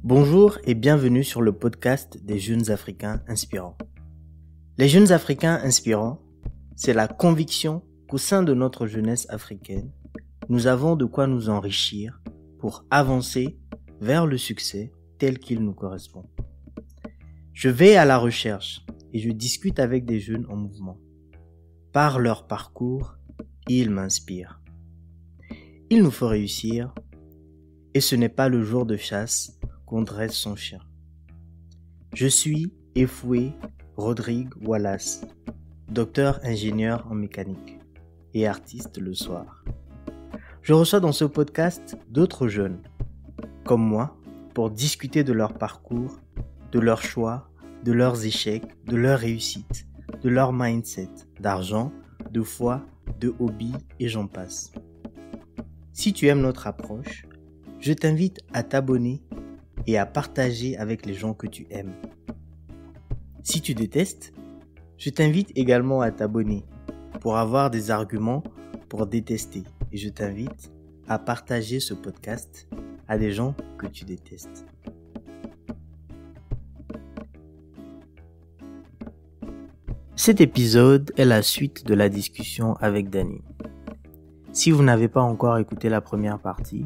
Bonjour et bienvenue sur le podcast des jeunes Africains inspirants. Les jeunes Africains inspirants, c'est la conviction qu'au sein de notre jeunesse africaine, nous avons de quoi nous enrichir pour avancer vers le succès tel qu'il nous correspond. Je vais à la recherche et je discute avec des jeunes en mouvement. Par leur parcours, ils m'inspirent. Il nous faut réussir et ce n'est pas le jour de chasse qu'on dresse son chien. Je suis Efoué Rodrigue Wallace, docteur ingénieur en mécanique et artiste le soir. Je reçois dans ce podcast d'autres jeunes, comme moi, pour discuter de leur parcours, de leurs choix, de leurs échecs, de leurs réussites, de leur mindset, d'argent, de foi, de hobby et j'en passe. Si tu aimes notre approche, je t'invite à t'abonner et à partager avec les gens que tu aimes. Si tu détestes, je t'invite également à t'abonner pour avoir des arguments pour détester et je t'invite à partager ce podcast à des gens que tu détestes. Cet épisode est la suite de la discussion avec Danny. Si vous n'avez pas encore écouté la première partie,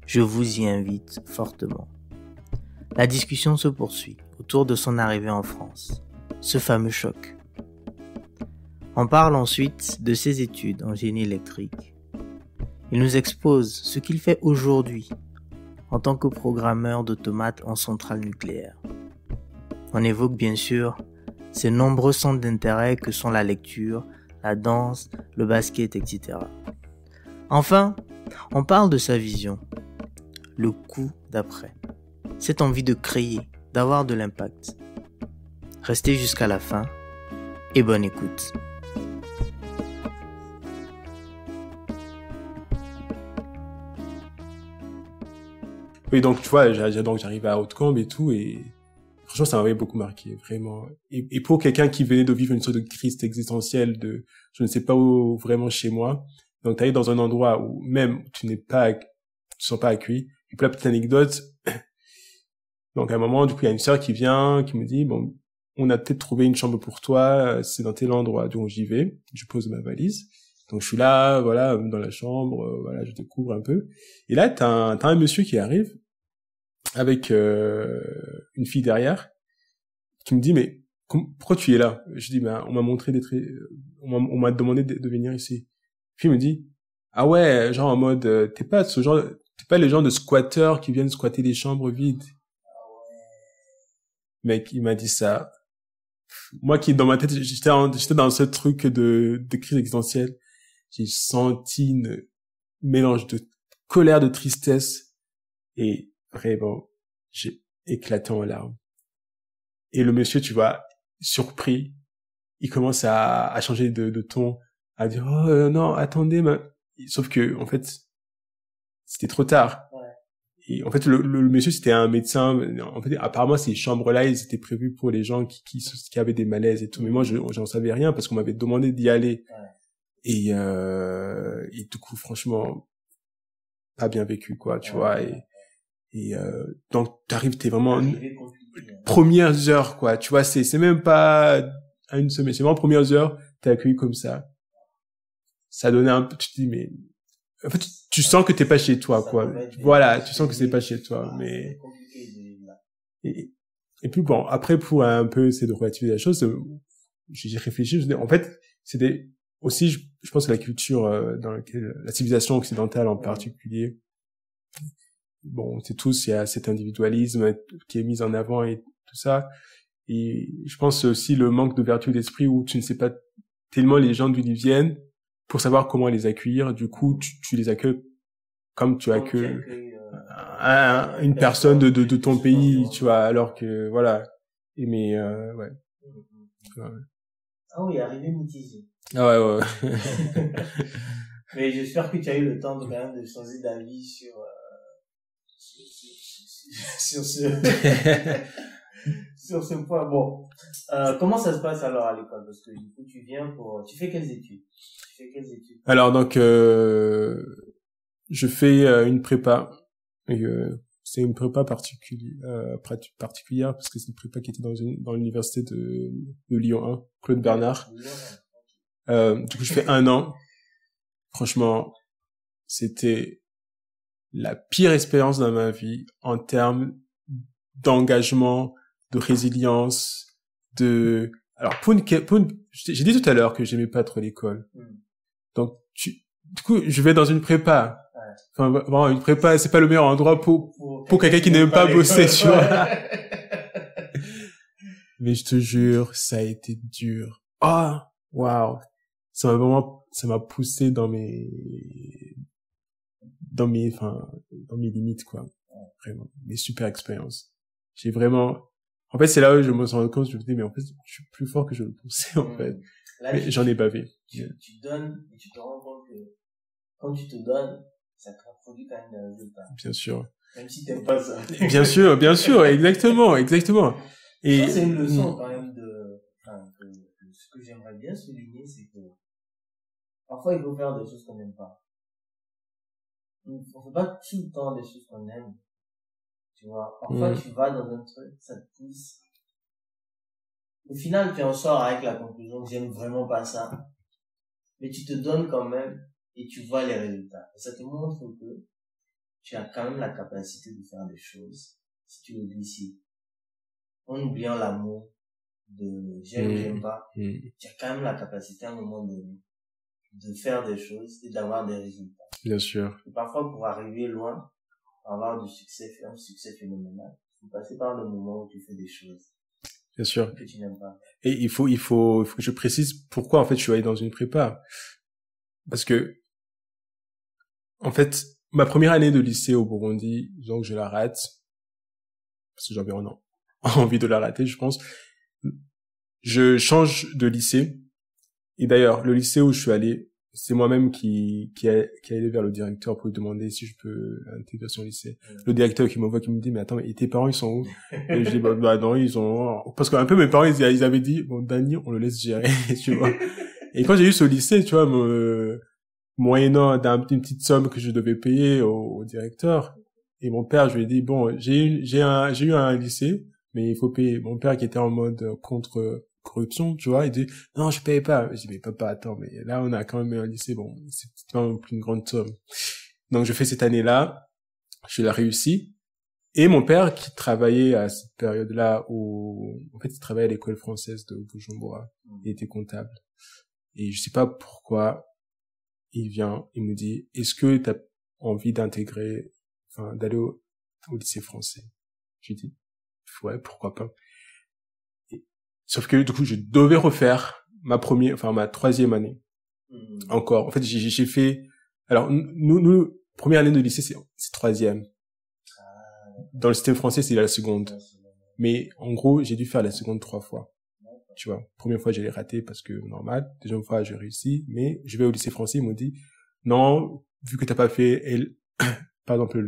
je vous y invite fortement. La discussion se poursuit autour de son arrivée en France, ce fameux choc. On parle ensuite de ses études en génie électrique. Il nous expose ce qu'il fait aujourd'hui en tant que programmeur d'automates en centrale nucléaire. On évoque bien sûr ses nombreux centres d'intérêt que sont la lecture, la danse, le basket, etc. Enfin, on parle de sa vision, le coup d'après. Cette envie de créer, d'avoir de l'impact. Restez jusqu'à la fin et bonne écoute. Oui, donc tu vois, j'arrivais à Haute-Camp et tout, et franchement, ça m'avait beaucoup marqué, vraiment. Et pour quelqu'un qui venait de vivre une sorte de crise existentielle de je ne sais pas où vraiment chez moi, donc t'arrives dans un endroit où même tu te sens pas accueilli. Et puis la petite anecdote, donc à un moment, du coup, il y a une sœur qui vient, qui me dit, bon, on a peut-être trouvé une chambre pour toi, c'est dans tel endroit. Donc j'y vais, je pose ma valise. Donc je suis là, voilà, dans la chambre, voilà, je découvre un peu. Et là, t'as un monsieur qui arrive avec une fille derrière, qui me dit, mais pourquoi tu es là? Je dis, ben, on m'a montré on m'a demandé de venir ici. Puis il me dit, ah ouais, genre en mode, t'es pas les gens de squatteurs qui viennent squatter les chambres vides. Mec, il m'a dit ça. Moi qui, dans ma tête, j'étais dans ce truc de crise existentielle. J'ai senti une mélange de colère, de tristesse. Et vraiment, j'ai éclaté en larmes. Et le monsieur, tu vois, surpris, il commence à changer de ton, à dire, oh, non, attendez, sauf que, en fait, c'était trop tard. Et en fait, le monsieur, c'était un médecin. En fait, apparemment, ces chambres-là, ils étaient prévus pour les gens qui avaient des malaises et tout. Mais moi, j'en savais rien parce qu'on m'avait demandé d'y aller. Et du coup, franchement, pas bien vécu, quoi, tu vois. Et donc, t'es vraiment premières heures, quoi. Tu vois, c'est même pas à une semaine. C'est vraiment premières heures, t'es accueilli comme ça. Ça donnait un peu, tu te dis, mais en fait, tu sens que t'es pas chez toi, quoi. Voilà, tu sens que c'est pas chez toi, mais et puis bon, après pour un peu essayer de relativiser la chose, j'ai réfléchi, en fait, c'était aussi, je pense que la culture dans laquelle la civilisation occidentale en particulier, bon, il y a cet individualisme qui est mis en avant et tout ça, et je pense aussi le manque d'ouverture d'esprit où tu ne sais pas tellement les gens d'où ils viennent pour savoir comment les accueillir. Du coup, tu les accueilles comme tu accueilles une personne de ton pays, tu vois, alors que, voilà. Et mais, ouais. Ah oui, arrivé mitigé. Ah ouais. Mais j'espère que tu as eu le temps de, quand même, de changer d'avis sur ce, sur ce point. Bon. Comment ça se passe alors à l'école? Parce que du coup, tu fais quelles études? Alors, donc, je fais une prépa. c'est une prépa particulière parce que c'est une prépa qui était dans l'université de Lyon 1, Claude Bernard. Du coup, je fais 1 an. Franchement, c'était la pire expérience dans ma vie en termes d'engagement, de résilience, alors j'ai dit tout à l'heure que j'aimais pas trop l'école. Donc du coup, je vais dans une prépa. Enfin, vraiment, une prépa, c'est pas le meilleur endroit pour quelqu'un qui n'aime pas bosser, tu vois. Mais je te jure, ça a été dur. Ah, waouh. Ça m'a poussé dans mes limites, quoi. Vraiment. Mes super expériences. En fait, c'est là où je me suis rendu compte, je me dis, mais en fait, je suis plus fort que je le pensais, en fait. Là, mais j'en ai bavé. Tu donnes, et tu te rends compte que quand tu te donnes, ça te produit quand même des résultats. Bien sûr. Même si t'aimes pas ça. Bien sûr, exactement. Et ça, c'est une leçon quand même ce que j'aimerais bien souligner, c'est que parfois il faut faire des choses qu'on n'aime pas. On fait pas tout le temps des choses qu'on aime. Tu vois, parfois tu vas dans un truc, ça te pousse. Au final, tu en sors avec la conclusion que j'aime vraiment pas ça. Mais tu te donnes quand même et tu vois les résultats. Et ça te montre que tu as quand même la capacité de faire des choses si tu le décides. En oubliant l'amour de j'aime pas, tu as quand même la capacité à un moment donné de faire des choses et d'avoir des résultats. Bien sûr. Et parfois, pour arriver loin, pour avoir du succès, un succès phénoménal, il faut passer par le moment où tu fais des choses. Bien sûr. Que tu n'aimes pas. Et il faut que je précise pourquoi, en fait, je suis allé dans une prépa. Parce que, en fait, ma première année de lycée au Burundi, donc je la rate. Parce que j'avais envie de la rater, je pense. Je change de lycée. Et d'ailleurs, le lycée où je suis allé, c'est moi-même qui est allé vers le directeur pour lui demander si je peux intégrer son lycée. Le directeur qui m'envoie, qui me dit, mais attends, mais tes parents, ils sont où? Et je dis, bah non, ils sont, parce qu'un peu mes parents, ils avaient dit, bon, Dani, on le laisse gérer, tu vois. Et quand j'ai eu ce lycée, tu vois, moyennant d'une petite somme que je devais payer au directeur, et mon père, je lui ai dit, bon, j'ai eu un lycée, mais il faut payer. Mon père qui était en mode contre corruption, tu vois, il dit non, je paye pas. Je dis mais papa, attends, mais là on a quand même un lycée, bon, c'est pas non plus une grande somme. Donc je fais cette année-là, je l'ai réussi. Et mon père qui travaillait à cette période-là en fait, il travaillait à l'école française de Bujumbura, il était comptable. Et je sais pas pourquoi il vient, il me dit est-ce que t'as envie d'aller au lycée français? Je lui dis ouais, pourquoi pas. Sauf que du coup, je devais refaire ma 3e année. Encore. En fait, j'ai fait. Alors nous, première année de lycée, c'est 3e. Dans le système français, c'est la seconde. Mais en gros, j'ai dû faire la seconde 3 fois. Tu vois, première fois, je l'ai raté parce que normal. Deuxième fois, j'ai réussi. Mais je vais au lycée français, ils m'ont dit non, vu que t'as pas fait par exemple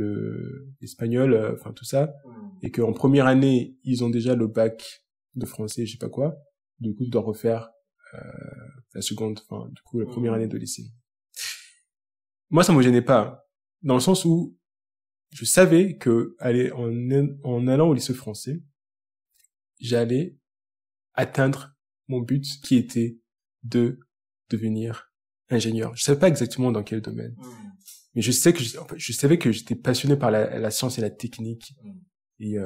l'espagnol, enfin tout ça, et qu'en première année, ils ont déjà le bac de français, je sais pas quoi. Du coup, tu dois refaire la seconde, du coup, la première année de lycée. Moi, ça me gênait pas, dans le sens où je savais que en allant au lycée français, j'allais atteindre mon but qui était de devenir ingénieur. Je savais pas exactement dans quel domaine, mais je savais que j'étais passionné par la science et la technique. Et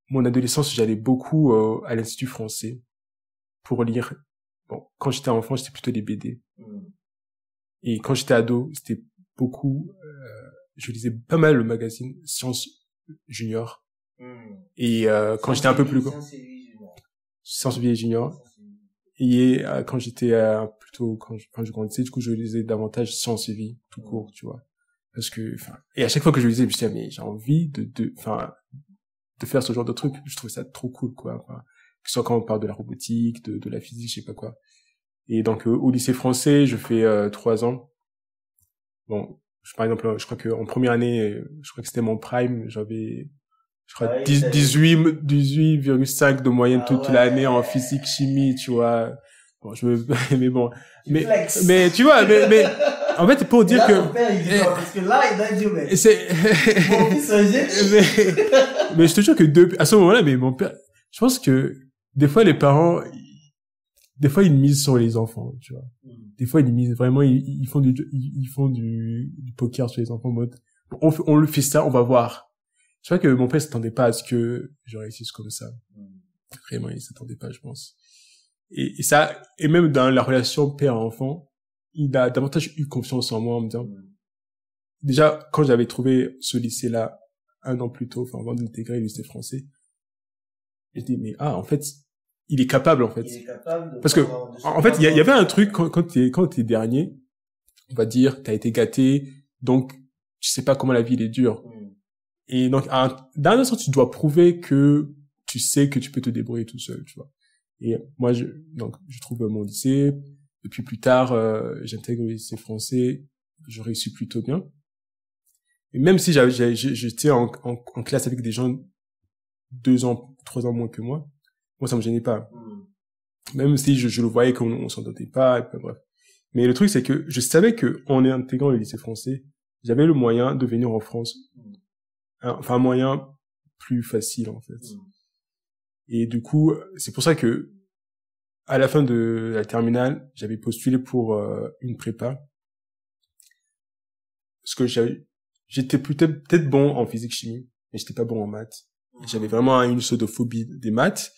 mon adolescence, j'allais beaucoup à l'Institut français pour lire. Bon, quand j'étais enfant, c'était plutôt des BD. Et quand j'étais ado, c'était beaucoup. Je lisais pas mal le magazine Science Junior. Et quand j'étais un peu plus grand, Science Vie Junior. Et quand j'étais quand je grandissais, du coup, je lisais davantage Science et Vie tout court, tu vois. Parce que, et à chaque fois que je lisais, je me disais, mais j'ai envie de faire ce genre de truc. Je trouvais ça trop cool, quoi. Que ce soit quand on parle de la robotique, de la physique, je sais pas quoi. Et donc, au lycée français, je fais 3 ans. Bon, par exemple, je crois que en première année, je crois que c'était mon prime, j'avais, je crois, 18,5 de moyenne toute l'année en physique, chimie, tu vois. Bon, mais bon, Flex. mais tu vois, mais en fait, pour dire là, que, ton père, il dit non, parce que là, il doit dire, mais, c'est, mon fils, un génie. mais je te jure que à ce moment-là, mais mon père, je pense que des fois les parents, des fois ils misent sur les enfants, tu vois. Des fois ils misent vraiment, ils font du poker sur les enfants en mode, on le fait ça, on va voir. Je crois que mon père s'attendait pas à ce que je réussisse comme ça. Vraiment, il s'attendait pas, je pense. Et ça, et même dans la relation père-enfant, il a davantage eu confiance en moi en me disant, déjà, quand j'avais trouvé ce lycée-là, 1 an plus tôt, enfin, avant d'intégrer le lycée français, j'ai dit, mais, en fait, il est capable, en fait. Il est capable de parce que, en fait, il y avait un truc, quand t'es dernier, on va dire, t'as été gâté, donc, tu sais pas comment la vie, elle est dure. Et donc, dans un sens, tu dois prouver que tu sais que tu peux te débrouiller tout seul, tu vois. Et moi, je trouve mon lycée. Et puis plus tard, j'intègre le lycée français. Je réussis plutôt bien. Et même si j'étais en classe avec des gens 2 ans, 3 ans moins que moi ça me gênait pas. Même si je le voyais qu'on s'entendait pas, et puis, bref. Mais le truc, c'est que je savais que en intégrant le lycée français, j'avais le moyen de venir en France. Enfin, un moyen plus facile, en fait. Et du coup, c'est pour ça que, à la fin de la terminale, j'avais postulé pour une prépa. Parce que j'étais peut-être bon en physique-chimie, mais j'étais pas bon en maths. J'avais vraiment une sorte de phobie des maths.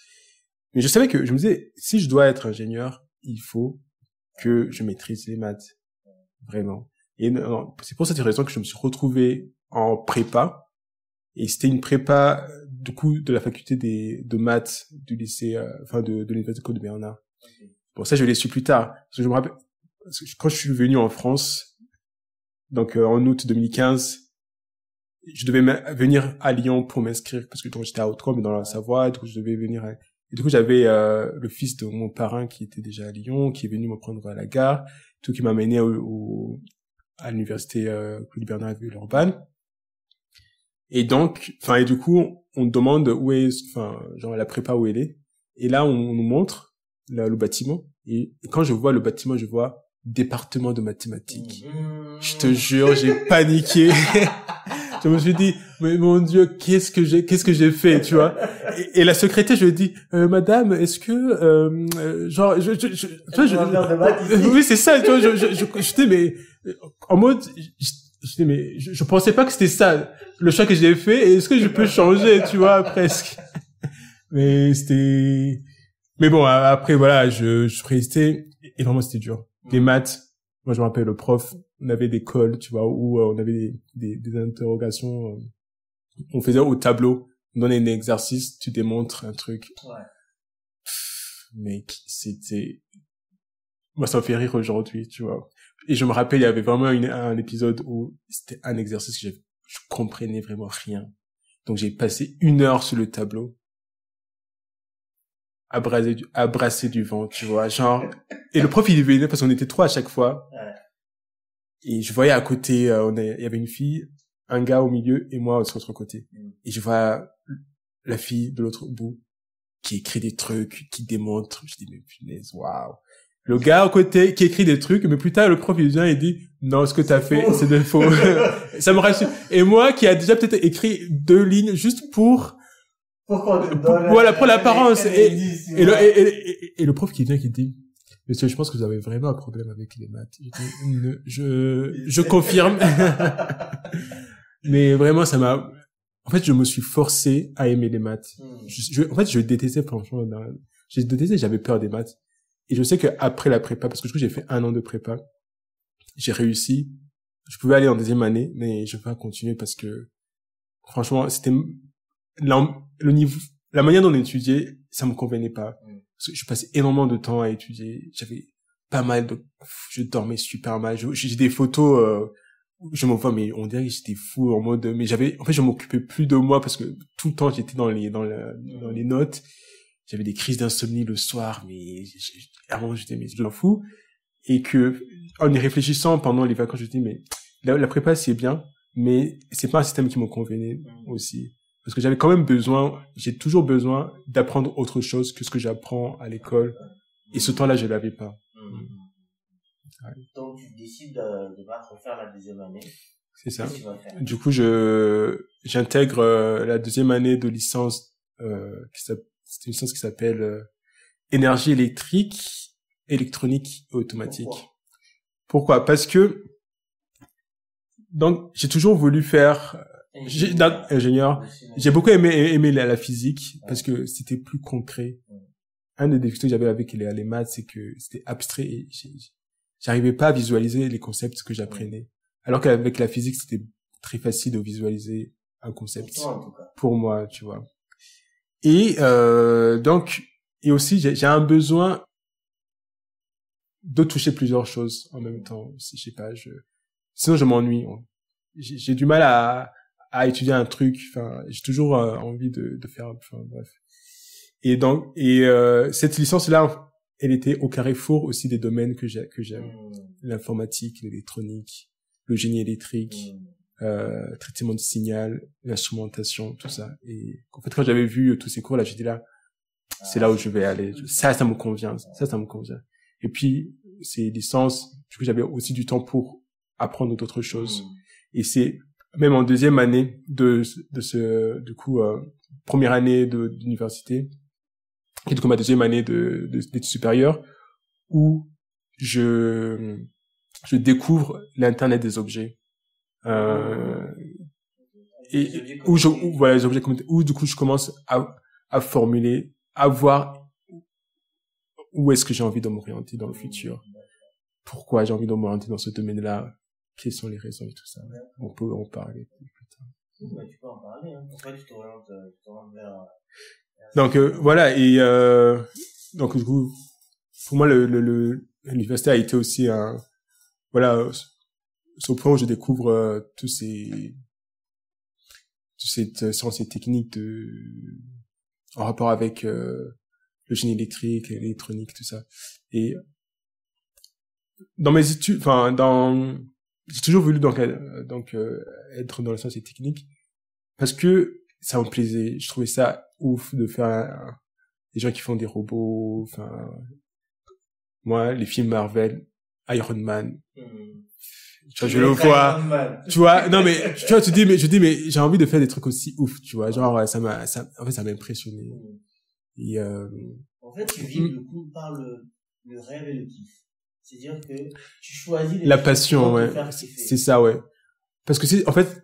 Mais je savais que, je me disais, si je dois être ingénieur, il faut que je maîtrise les maths. Vraiment. Et c'est pour cette raison que je me suis retrouvé en prépa. Et c'était une prépa, du coup, de la faculté de maths du lycée, de l'université Côte de Bernard. Bon, ça, je l'ai su plus tard. Parce que je me rappelle, quand je suis venu en France, donc, en août 2015, je devais venir à Lyon pour m'inscrire, parce que j'étais à Haute-Combe, dans la Savoie, donc je devais venir et du coup, j'avais, le fils de mon parrain qui était déjà à Lyon, qui est venu me prendre à la gare, tout qui m'a amené à l'université, Côte de Bernard à Villeurbanne. Et donc, et du coup, on demande où est, genre la prépa où elle est. Et là, on nous montre le bâtiment. Et quand je vois le bâtiment, je vois département de mathématiques. Je te jure, j'ai paniqué. Je me suis dit, mais mon Dieu, qu'est-ce que j'ai fait, tu vois? Et la secrétaire, je lui ai dit, madame, est-ce que, genre, oui, c'est ça, tu vois, je dis, mais, en mode, je dis, mais je pensais pas que c'était ça, le choix que j'ai fait, et est-ce que je peux changer, tu vois, presque. Mais bon, après, voilà, je suis resté, et vraiment, c'était dur. Les maths, moi, je me rappelle, le prof, on avait des calls, tu vois, où on avait des interrogations, on faisait au tableau, on donnait un exercice, tu démontres un truc. Ouais. Mec, moi, ça me fait rire aujourd'hui, tu vois. Et je me rappelle, il y avait vraiment un épisode où c'était un exercice que je comprenais vraiment rien. Donc, j'ai passé 1 heure sur le tableau, à brasser du vent, tu vois, genre, et le prof, il venait parce qu'on était 3 à chaque fois. Ouais. Et je voyais à côté, il y avait une fille, un gars au milieu et moi sur l'autre côté. Et je vois la fille de l'autre bout qui écrit des trucs, qui démontre. Je dis, mais punaise, waouh. Le gars à côté qui écrit des trucs, mais plus tard, le prof, il vient et dit, non, ce que t'as fait, c'est de faux. Ça me rassure. Et moi, qui a déjà peut-être écrit 2 lignes juste pour l'apparence. Et le prof qui vient, qui dit, monsieur, je pense que vous avez vraiment un problème avec les maths. Je confirme. Mais vraiment, en fait, je me suis forcé à aimer les maths. En fait, je détestais, franchement, j'avais peur des maths. Et je sais qu'après la prépa, parce que j'ai fait 1 an de prépa, j'ai réussi. Je pouvais aller en 2e année, mais je vais pas continuer parce que, franchement, c'était le niveau, la manière dont on étudiait, ça me convenait pas. Parce que je passais énormément de temps à étudier. J'avais pas mal je dormais super mal. J'ai des photos, je me vois, mais on dirait que j'étais fou en mode, mais en fait, je m'occupais plus de moi parce que tout le temps, j'étais dans les notes. J'avais des crises d'insomnie le soir, mais avant, j'étais, mais je m'en fous. Et que, en y réfléchissant pendant les vacances, je me dis, mais la prépa, c'est bien, mais c'est pas un système qui me convenait aussi. Parce que j'ai toujours besoin d'apprendre autre chose que ce que j'apprends à l'école. Et ce temps-là, je l'avais pas. Ouais. Donc, tu décides de pas refaire la deuxième année. C'est ça. Qu'est-ce que tu vas faire? Du coup, j'intègre la deuxième année de licence, c'est une licence qui s'appelle énergie électrique, électronique et automatique. Pourquoi? Parce que donc j'ai toujours voulu faire ingénieur. J'ai beaucoup aimé la physique parce que c'était plus concret. Un des défis que j'avais avec les maths, c'est que c'était abstrait et j'arrivais pas à visualiser les concepts que j'apprenais. Alors qu'avec la physique, c'était très facile de visualiser un concept. Pour toi, en tout cas. Pour moi, tu vois. Et donc, et aussi, j'ai un besoin de toucher plusieurs choses en même temps. Si je sais pas, sinon je m'ennuie. J'ai du mal à étudier un truc. Enfin, j'ai toujours envie de faire. Enfin, bref. Et donc, cette licence-là, elle était au carrefour aussi des domaines que j'aime. L'informatique, l'électronique, le génie électrique, traitement de signal, l'instrumentation, tout ça. Et en fait, quand j'avais vu tous ces cours-là, j'ai dit là, c'est là où je vais aller. Ça me convient. Ça me convient. Et puis, ces licences, du coup, j'avais aussi du temps pour apprendre d'autres choses. Et c'est même en deuxième année du coup, première année d'université, et du coup, ma deuxième année d'études supérieures, où je découvre l'Internet des objets. Et voilà, les objets connectés, où du coup, je commence à formuler, à voir où est-ce que j'ai envie de m'orienter dans le futur. Pourquoi j'ai envie de m'orienter dans ce domaine-là? Quelles sont les raisons et tout ça? On peut en parler plus tard. Tu peux en parler, hein. Pourquoi tu t'orientes vers... Donc, voilà. Et, donc, du coup, pour moi, l'université a été aussi voilà, c'est au point où je découvre toutes cette sciences et techniques en rapport avec le génie électrique, l'électronique, tout ça. Et dans mes études, j'ai toujours voulu donc être dans la sciences et techniques parce que ça me plaisait. Je trouvais ça ouf de faire des gens qui font des robots. Enfin, moi, les films Marvel, Iron Man. Tu vois, je le vois. Tu vois, non mais tu vois, je dis mais j'ai envie de faire des trucs aussi ouf, tu vois. Genre en fait, ça m'a impressionné. Et en fait, tu vis le coup par le rêve et le kiff. C'est-à-dire que tu choisis la passion, ouais. C'est ça, ouais. Parce que en fait,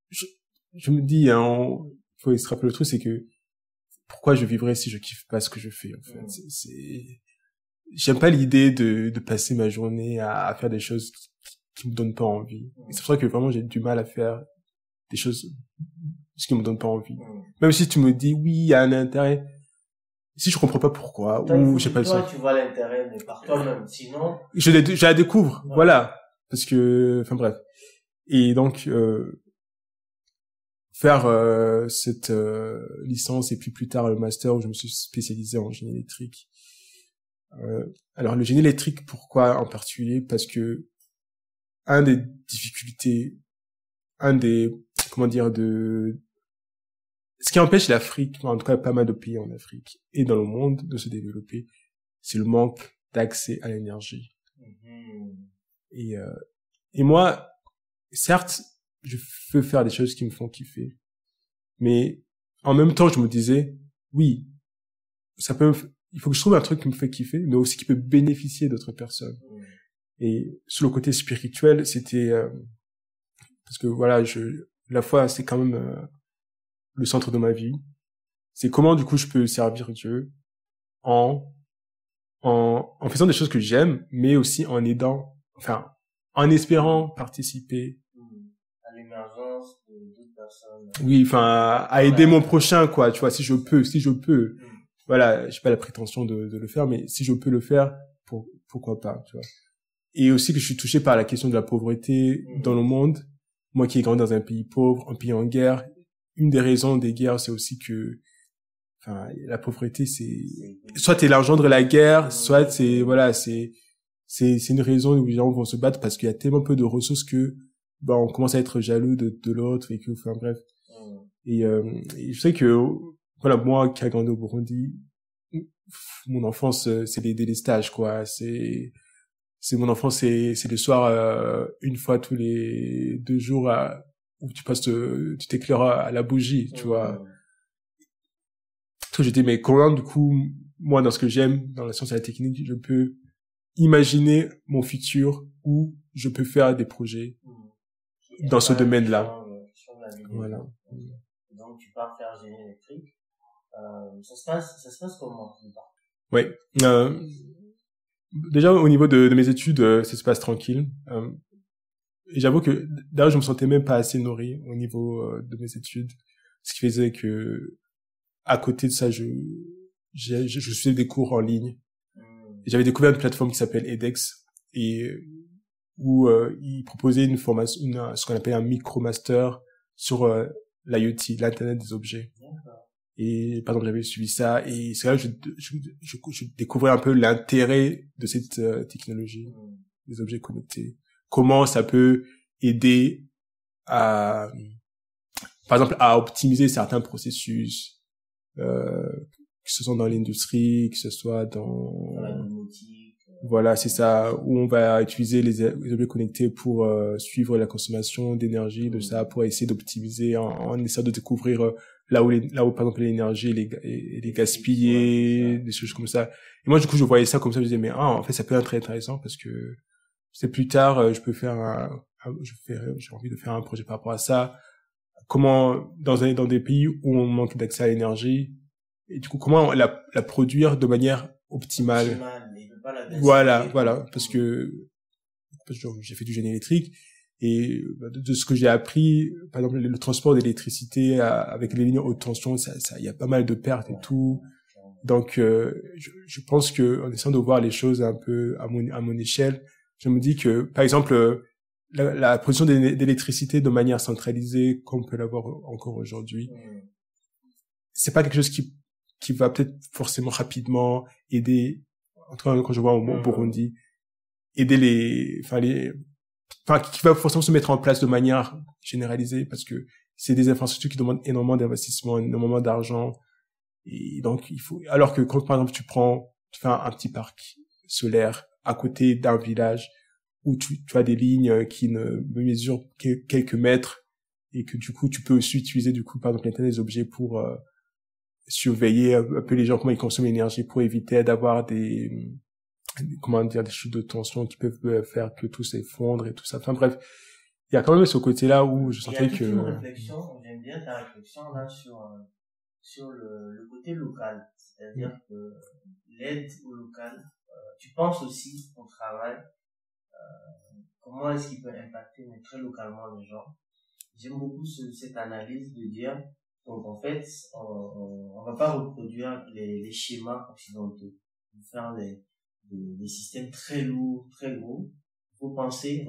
je me dis, hein, faut se rappeler le truc, c'est que pourquoi je vivrais si je kiffe pas ce que je fais, en fait. J'aime pas l'idée de passer ma journée à faire des choses qui me donnent pas envie. Et c'est pour ça que vraiment j'ai du mal à faire des choses qui me donnent pas envie. Même si tu me dis, oui, il y a un intérêt. Si je comprends pas pourquoi, ou j'ai pas le sens. Toi, tu vois l'intérêt, mais par toi-même. Sinon. Je la découvre. Ouais. Voilà. Parce que, enfin bref. Et donc, faire cette licence et puis plus tard le master où je me suis spécialisé en génie électrique. Alors le génie électrique, pourquoi en particulier? Parce que ce qui empêche l'Afrique, en tout cas pas mal de pays en Afrique et dans le monde de se développer, c'est le manque d'accès à l'énergie. Et moi, certes, je veux faire des choses qui me font kiffer, mais en même temps, je me disais, oui, il faut que je trouve un truc qui me fait kiffer, mais aussi qui peut bénéficier d'autres personnes. Et sur le côté spirituel, c'était parce que voilà, la foi, c'est quand même le centre de ma vie. C'est comment du coup je peux servir Dieu en faisant des choses que j'aime, mais aussi en en espérant participer à l'émergence d'autres personnes. Oui, à aider mon prochain, quoi. Tu vois, si je peux. Voilà, j'ai pas la prétention de le faire, mais si je peux le faire, pourquoi pas, tu vois. Et aussi que je suis touché par la question de la pauvreté dans le monde. Moi qui ai grandi dans un pays pauvre, un pays en guerre, une des raisons des guerres, c'est aussi que, la pauvreté, soit t'es l'engendre de la guerre, soit c'est une raison où les gens vont se battre parce qu'il y a tellement peu de ressources que, on commence à être jaloux de l'autre et que, bref. Et je sais que, voilà, moi qui ai grandi au Burundi, mon enfance, c'est les stages, quoi. C'est mon enfance, c'est le soir, une fois tous les 2 jours, où tu t'éclaires à la bougie, tu vois. Tout, j'étais, mais comment, du coup, moi, dans ce que j'aime, dans la science et la technique, je peux imaginer mon futur où je peux faire des projets dans ce domaine-là. Voilà. Donc, tu pars faire génie électrique. Ça se passe comment? Ouais. Déjà, au niveau de mes études, ça se passe tranquille. Et j'avoue que, d'ailleurs, je me sentais même pas assez nourri au niveau de mes études. Ce qui faisait que, à côté de ça, je suivais des cours en ligne. Et j'avais découvert une plateforme qui s'appelle edX et où ils proposaient une formation, ce qu'on appelle un micromaster sur l'IoT, l'Internet des objets. Et par exemple, j'avais suivi ça et c'est là que je découvrais un peu l'intérêt de cette technologie des objets connectés. Comment ça peut aider à, par exemple, à optimiser certains processus, que ce soit dans l'industrie, que ce soit dans la domotique. Voilà, c'est ça, où on va utiliser les objets connectés pour suivre la consommation d'énergie, de ça, pour essayer d'optimiser, en essayant de découvrir là où par exemple l'énergie les gaspiller, des choses comme ça. Et moi, du coup, je voyais ça comme ça, je disais, mais en fait, ça peut être très intéressant parce que c'est plus tard, je peux faire j'ai envie de faire un projet par rapport à ça. Comment, dans des pays où on manque d'accès à l'énergie, et du coup, comment la produire de manière optimale. Voilà, parce que j'ai fait du génie électrique et de ce que j'ai appris, par exemple le transport d'électricité avec les lignes haute tension, ça il y a pas mal de pertes et tout. Donc je pense que en essayant de voir les choses un peu à mon échelle, je me dis que par exemple la production d'électricité de manière centralisée comme on peut l'avoir encore aujourd'hui, c'est pas quelque chose qui va peut-être forcément rapidement aider, en tout cas quand je vois au Burundi, aider qui va forcément se mettre en place de manière généralisée parce que c'est des infrastructures qui demandent énormément d'investissement, énormément d'argent. Et donc, alors que quand, par exemple, tu fais un petit parc solaire à côté d'un village où tu as des lignes qui ne mesurent que quelques mètres et que du coup, tu peux aussi utiliser, du coup, par exemple, l'Internet des objets pour surveiller un peu les gens, comment ils consomment l'énergie pour éviter d'avoir des chutes de tension qui peuvent faire que tout s'effondre et tout ça. Enfin bref, il y a quand même ce côté-là où je sentais que... Il y a une réflexion, j'aime bien ta réflexion là sur le côté local. C'est-à-dire que l'aide au local, tu penses aussi au travail, comment est-ce qu'il peut impacter mais très localement les gens. J'aime beaucoup cette analyse de dire, donc en fait, on va pas reproduire les schémas occidentaux, faire des systèmes très lourds, très gros. Il faut repenser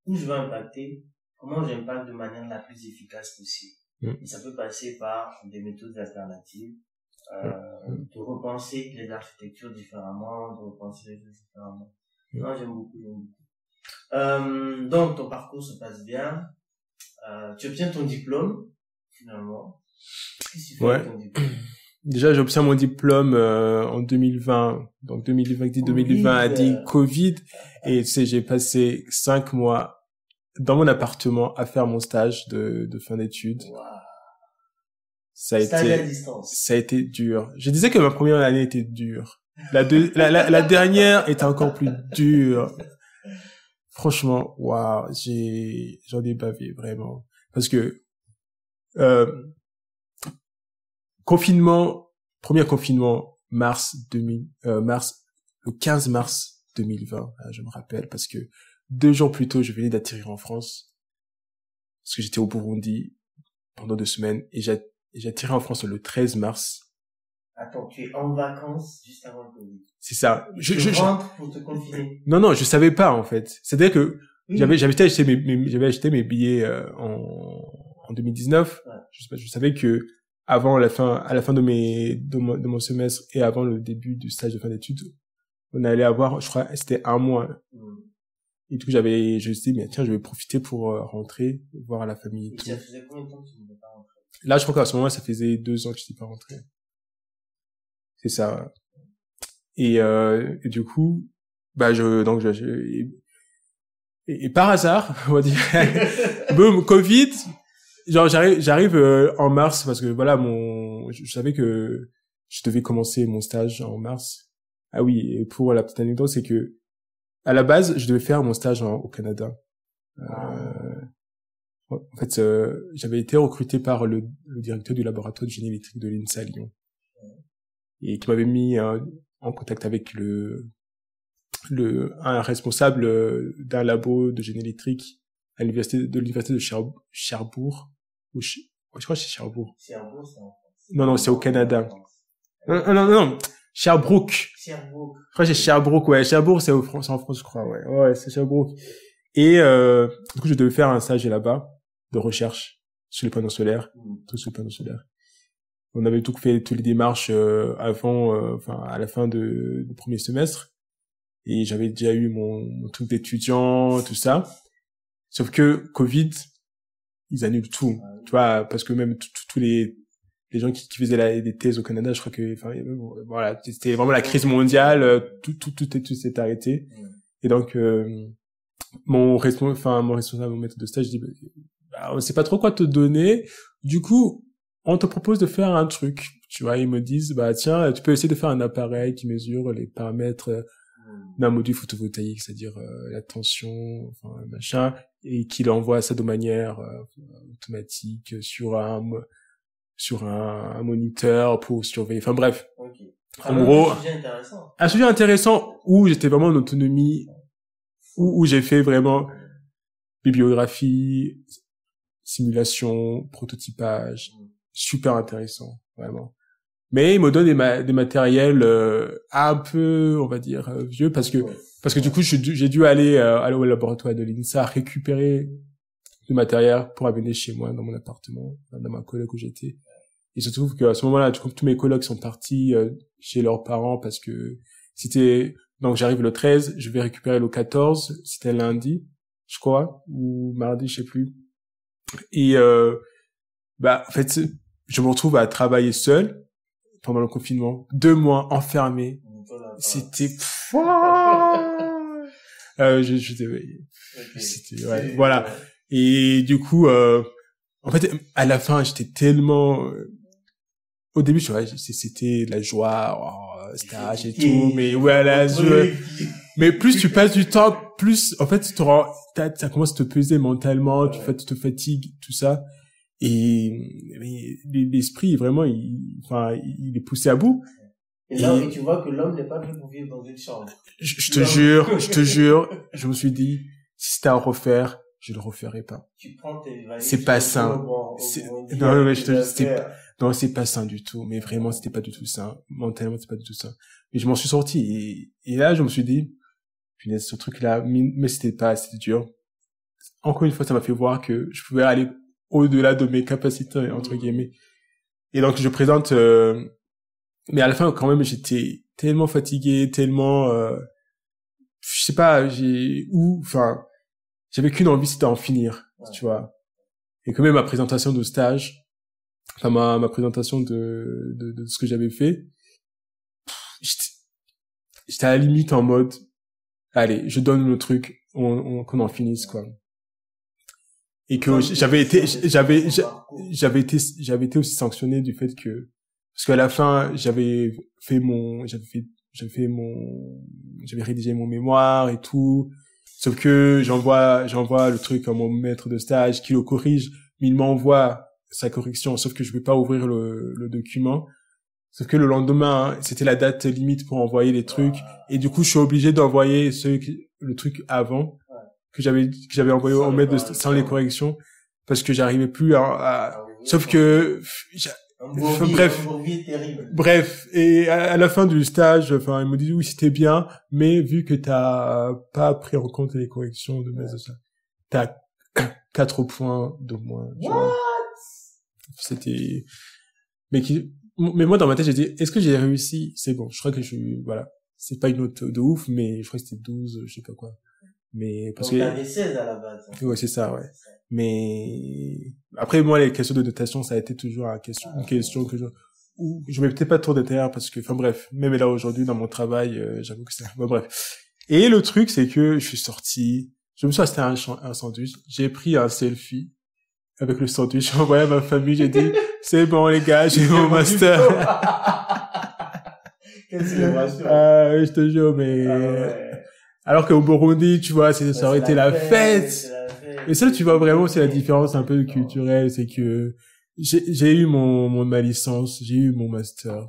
où je vais impacter, comment j'impacte de manière la plus efficace possible. Et ça peut passer par des méthodes alternatives, de repenser les architectures différemment, de repenser les choses différemment. Non, j'aime beaucoup. Donc, ton parcours se passe bien. Tu obtiens ton diplôme, finalement. Qu'est-ce que tu fais avec ton diplôme? Déjà, j'ai obtenu mon diplôme en 2020. Donc 2020 a dit Covid. Et tu sais, j'ai passé 5 mois dans mon appartement à faire mon stage de fin d'études. Wow. Ça a été dur. Je disais que ma première année était dure. La dernière était encore plus dure. Franchement, waouh, j'en ai bavé vraiment. Parce que premier confinement, le 15 mars 2020, je me rappelle, parce que 2 jours plus tôt, je venais d'atterrir en France, parce que j'étais au Burundi pendant 2 semaines, et j'ai atterri en France le 13 mars. Attends, tu es en vacances juste avant le Covid. C'est ça. Je rentre pour te confiner. Non, je savais pas, en fait. C'est-à-dire que j'avais acheté mes billets en 2019. Ouais. Je savais que à la fin de mon semestre et avant le début du stage de fin d'études, on allait avoir, je crois, c'était 1 mois. Et du coup, je me suis dit, mais tiens, je vais profiter pour rentrer, voir la famille. Et ça faisait combien de temps que tu n'étais pas rentré? Là, je crois qu'à ce moment-là, ça faisait 2 ans que je n'étais pas rentré. C'est ça. Et du coup, bah, et par hasard, on va dire, boum, Covid, genre, j'arrive en mars, parce que voilà, je savais que je devais commencer mon stage en mars. Ah oui, et pour la petite anecdote, c'est que, à la base, je devais faire mon stage au Canada. En fait, j'avais été recruté par le directeur du laboratoire de génie électrique de l'INSA à Lyon. Et qui m'avait mis en contact avec un responsable d'un labo de génie électrique à l'université de Cherbourg. Je crois que c'est Cherbourg. Cherbourg, c'est en France. Non, c'est au Canada. Non. Sherbrooke. Je crois que c'est Sherbrooke, ouais. Sherbrooke, c'est en France, je crois, ouais. Ouais, c'est Sherbrooke. Et, du coup, je devais faire un stage là-bas, de recherche, sur les panneaux solaires. Tout sur les panneaux solaires. On avait fait toutes les démarches, à la fin du premier semestre. Et j'avais déjà eu mon truc d'étudiant, tout ça. Sauf que, Covid, ils annulent tout. Tu vois, parce que même tous les gens qui faisaient des thèses au Canada, je crois que, voilà, c'était vraiment la crise mondiale, tout s'est arrêté. Et donc, mon responsable, mon maître de stage, dit, bah, on sait pas trop quoi te donner. Du coup, on te propose de faire un truc. Tu vois, ils me disent, bah, tiens, tu peux essayer de faire un appareil qui mesure les paramètres d'un module photovoltaïque, c'est-à-dire la tension, machin, et qu'il envoie ça de manière automatique sur un moniteur pour surveiller. Enfin bref. Okay. En gros, un sujet intéressant où j'étais vraiment en autonomie, où j'ai fait vraiment bibliographie, simulation, prototypage, super intéressant, vraiment. Mais il me donne des matériels un peu, on va dire, vieux, parce que du coup, j'ai dû aller au laboratoire de l'INSA récupérer du matériel pour amener chez moi, dans mon appartement, dans ma coloc où j'étais. Il se trouve qu'à ce moment-là, tous mes colocs sont partis chez leurs parents parce que donc j'arrive le 13, je vais récupérer le 14, c'était lundi, je crois, ou mardi, je sais plus. Et en fait, je me retrouve à travailler seul pendant le confinement, 2 mois enfermé. C'était c'était voilà. Et du coup en fait à la fin, j'étais tellement au début, tu vois, c'était la joie, stage et tout, mais voilà, mais plus tu passes du temps, plus en fait ça commence à te peser mentalement, tu te fatigues, tout ça. Et l'esprit vraiment il est poussé à bout. Et là tu vois que l'homme n'est pas fait pour vivre dans une chambre. Je te jure, je me suis dit, si c'était à refaire, je le referais pas. Tu prends tes valises. C'est pas sain. Non, c'est pas sain du tout. Mais vraiment, c'était pas du tout sain. Mentalement, c'est pas du tout sain. Mais je m'en suis sorti. Et là, je me suis dit, punaise, ce truc-là, mais c'était dur. Encore une fois, ça m'a fait voir que je pouvais aller au-delà de mes capacités, entre guillemets. Et donc, je présente, mais à la fin, quand même, j'étais tellement fatigué, tellement, je sais pas, j'avais qu'une envie, c'était d'en finir, tu vois. Et que même ma présentation de stage, ma présentation de ce que j'avais fait, j'étais à la limite en mode, allez, je donne le truc, qu'on en finisse, quoi. Et que j'avais été aussi sanctionné du fait que, parce qu'à la fin, j'avais rédigé mon mémoire et tout. Sauf que j'envoie le truc à mon maître de stage qui le corrige, mais il m'envoie sa correction, sauf que je peux pas ouvrir le document. Sauf que le lendemain, c'était la date limite pour envoyer les trucs. Et du coup, je suis obligé d'envoyer le truc avant, que j'avais envoyé au maître sans les corrections, parce que j'arrivais plus sauf que, bref, et à la fin du stage, ils me disent oui, c'était bien, mais vu que t'as pas pris en compte les corrections de mes ça, t'as 4 points de moins. C'était, mais moi dans ma tête j'ai dit, est-ce que j'ai réussi? C'est bon, je crois que voilà, c'est pas une note de ouf, mais je crois que c'était 12, je sais pas quoi. Mais parce donc t'avais 16 à la base. Ouais, c'est ça, ouais. Mais après moi les questions de notation, ça a été toujours une question je mettais pas trop d'intérêt parce que, enfin bref, même là aujourd'hui dans mon travail, j'avoue que c'est, bon, bref. Et le truc, c'est que je suis sorti, je me suis acheté un sandwich, j'ai pris un selfie avec le sandwich, j'ai envoyé à ma famille, j'ai dit, c'est bon les gars, j'ai mon master. Quelle célébration. Je te jure, mais ouais. Alors qu'au Burundi, tu vois, ça aurait été la fête. Et ça, tu vois vraiment, c'est la différence un peu culturelle, c'est que j'ai eu ma licence, j'ai eu mon master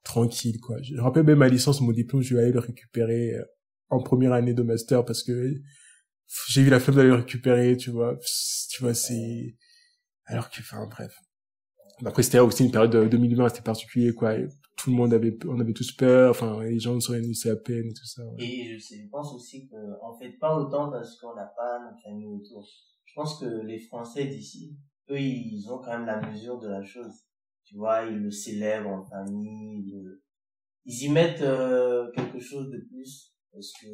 tranquille, quoi. Je rappelle même ma licence, mon diplôme, je vais aller le récupérer en première année de master parce que j'ai eu la flemme d'aller le récupérer, tu vois, c'est, alors que, enfin, bref. Après, c'était aussi une période de 2020, c'était particulier, quoi. Et tout le monde on avait tous peur, enfin, les gens se réunissaient à peine et tout ça. Ouais. Et je pense aussi que, en fait, pas autant parce qu'on n'a pas notre famille autour. Je pense que les Français d'ici, eux, ils ont quand même la mesure de la chose. Tu vois, ils le célèbrent en famille, ils y mettent quelque chose de plus parce que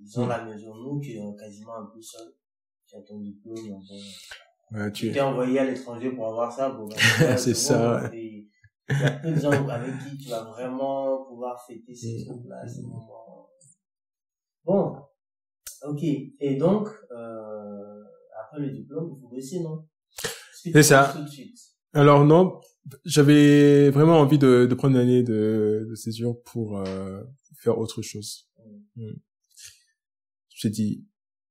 ils ont la mesure. Nous qui est quasiment un peu seul, tu as ton diplôme, ouais, tu t'es envoyé à l'étranger pour avoir ça, bon, c'est ça. Et il y a peu de gens avec qui tu vas vraiment pouvoir fêter ces trucs-là, ces moments. Bon, ok. Et donc, après le diplôme, il faut bosser, non? C'est ça. Tout de suite. Alors non, j'avais vraiment envie de prendre une année de césure pour faire autre chose. J'ai dit,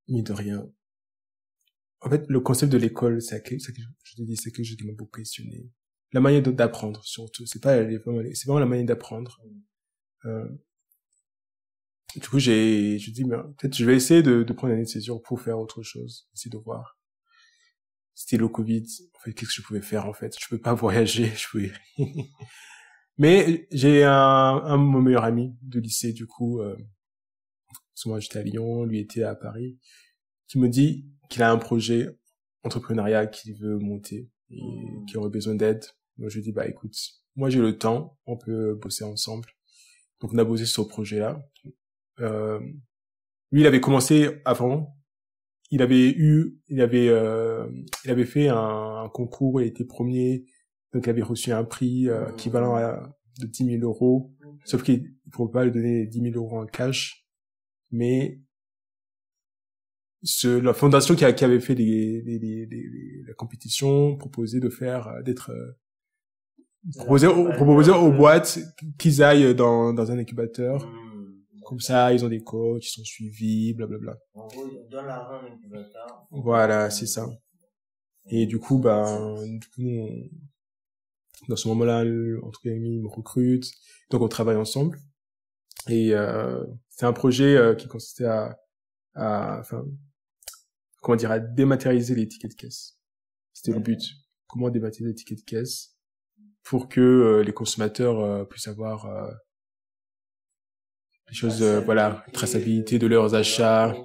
mine de rien. En fait, le concept de l'école, c'est que je te dis, c'est que je m'a beaucoup questionné. La manière d'apprendre, surtout. C'est vraiment la manière d'apprendre. Du coup, je dis, mais peut-être je vais essayer de prendre une année de césure pour faire autre chose, essayer de voir. C'était le Covid. En fait, qu'est-ce que je pouvais faire, en fait? Je pouvais pas voyager, Mais j'ai mon meilleur ami de lycée, du coup, parce que moi j'étais à Lyon, lui était à Paris, qui me dit qu'il a un projet entrepreneurial qu'il veut monter et qu'il aurait besoin d'aide. Donc je lui dis, bah écoute, moi j'ai le temps, on peut bosser ensemble. Donc on a bossé sur ce projet-là. Lui, il avait commencé avant. Il avait fait un concours, il était premier, donc il avait reçu un prix équivalent de 10 000 euros. Sauf qu'il ne pouvait pas lui donner 10 000 euros en cash, mais la fondation qui avait fait la compétition proposait proposer aux boîtes qu'ils aillent dans un incubateur. Comme ça, ils ont des coachs, ils sont suivis, blablabla. En gros, ils donnent l'argent à l'incubateur. Voilà, c'est ça. Et du coup, dans ce moment-là, entre guillemets, ils me recrutent. Donc, on travaille ensemble. Et c'est un projet qui consistait à dématérialiser les tickets de caisse. C'était le but. Comment dématérialiser les tickets de caisse pour que les consommateurs puissent avoir les choses, traçabilité de leurs achats.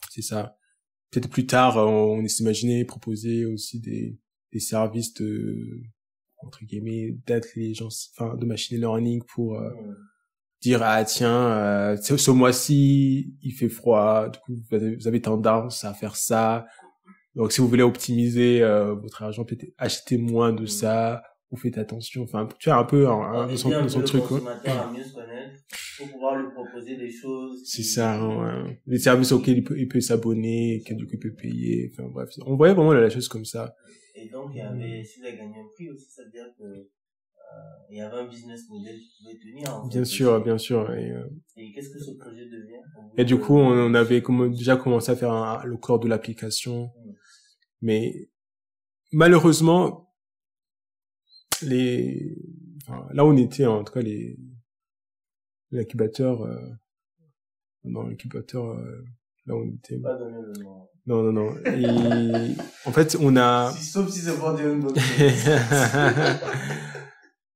C'est ça. Peut-être plus tard, on s'imaginait proposer aussi des services entre guillemets, d'intelligence, de machine learning pour dire, ah tiens, ce mois-ci, il fait froid, du coup, vous avez tendance à faire ça. Donc, si vous voulez optimiser votre argent, peut-être acheter moins de ça, ou faites attention. Enfin, tu as un peu dans son truc. Le consommateur à mieux se connaître pour pouvoir lui proposer des choses. C'est ça, ouais. Les services auxquels il peut s'abonner, que du coup il peut payer. Enfin bref, on voyait vraiment la chose comme ça. Et donc, il y avait, si vous avez gagné un prix aussi, ça veut dire que il y avait un business model qui pouvait tenir. En fait, bien sûr. Et qu'est-ce que ce projet devient? Et du coup, on avait déjà commencé à faire le corps de l'application. Mais malheureusement, là où on était, en tout cas, l'incubateur, là où on était. Pas donner le nom. Non. Et, en fait, on a... Sauf si c'est pour dire une bonne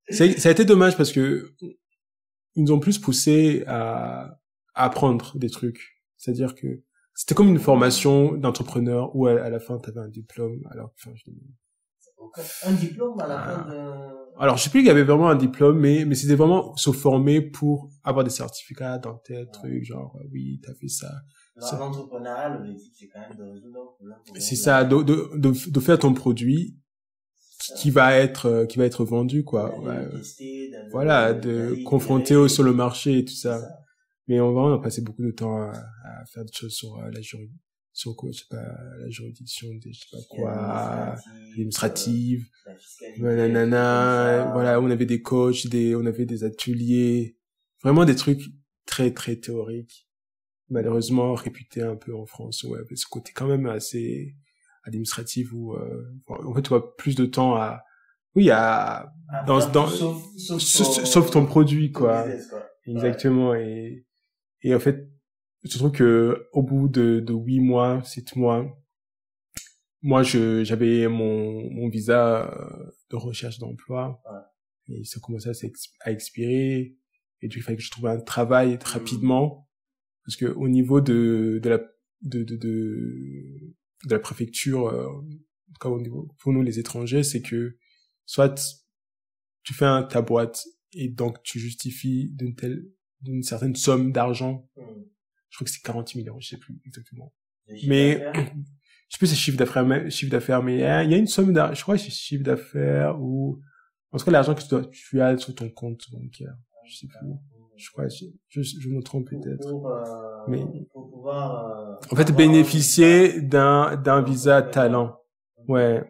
Ça a été dommage parce que ils nous ont plus poussé à apprendre des trucs. C'est-à-dire que c'était comme une formation d'entrepreneur où à la fin, t'avais un diplôme. Alors, un diplôme à la fin de... Alors, je sais plus qu'il y avait vraiment un diplôme, mais c'était vraiment se former pour avoir des certificats dans tel truc, genre, oui, t'as fait ça. L'entrepreneuriat, l'objectif, c'est quand même de résoudre un problème. C'est ça, de faire ton produit qui va être vendu, quoi. Voilà, de confronter sur le marché et tout ça. Mais on a passé beaucoup de temps à faire des choses sur sur quoi, je sais pas, la juridiction, je sais pas quoi, administrative, nanana, voilà, on avait des coachs, on avait des ateliers, vraiment des trucs très, très théoriques, malheureusement réputés un peu en France, ouais, ce côté quand même assez administratif où, en fait, tu as plus de temps sauf ton produit, quoi. Business, quoi. Exactement, et en fait, je trouve que au bout de 8 mois, 7 mois, moi j'avais mon visa de recherche d'emploi et ça commençait à expirer et du coup il fallait que je trouve un travail rapidement parce que au niveau de la préfecture, en tout cas au niveau pour nous les étrangers, c'est que soit tu fais ta boîte et donc tu justifies d'une certaine somme d'argent. Je crois que c'est 40 000 euros, je sais plus exactement. Mais, je sais plus si c'est chiffre d'affaires, mais il y a une somme d'argent, je crois que c'est chiffre d'affaires ou, en tout cas, l'argent que tu as sur ton compte bancaire. Je sais plus. Je crois, je me trompe peut-être. Mais, pour pouvoir, en fait, bénéficier d'un visa talent. Ouais.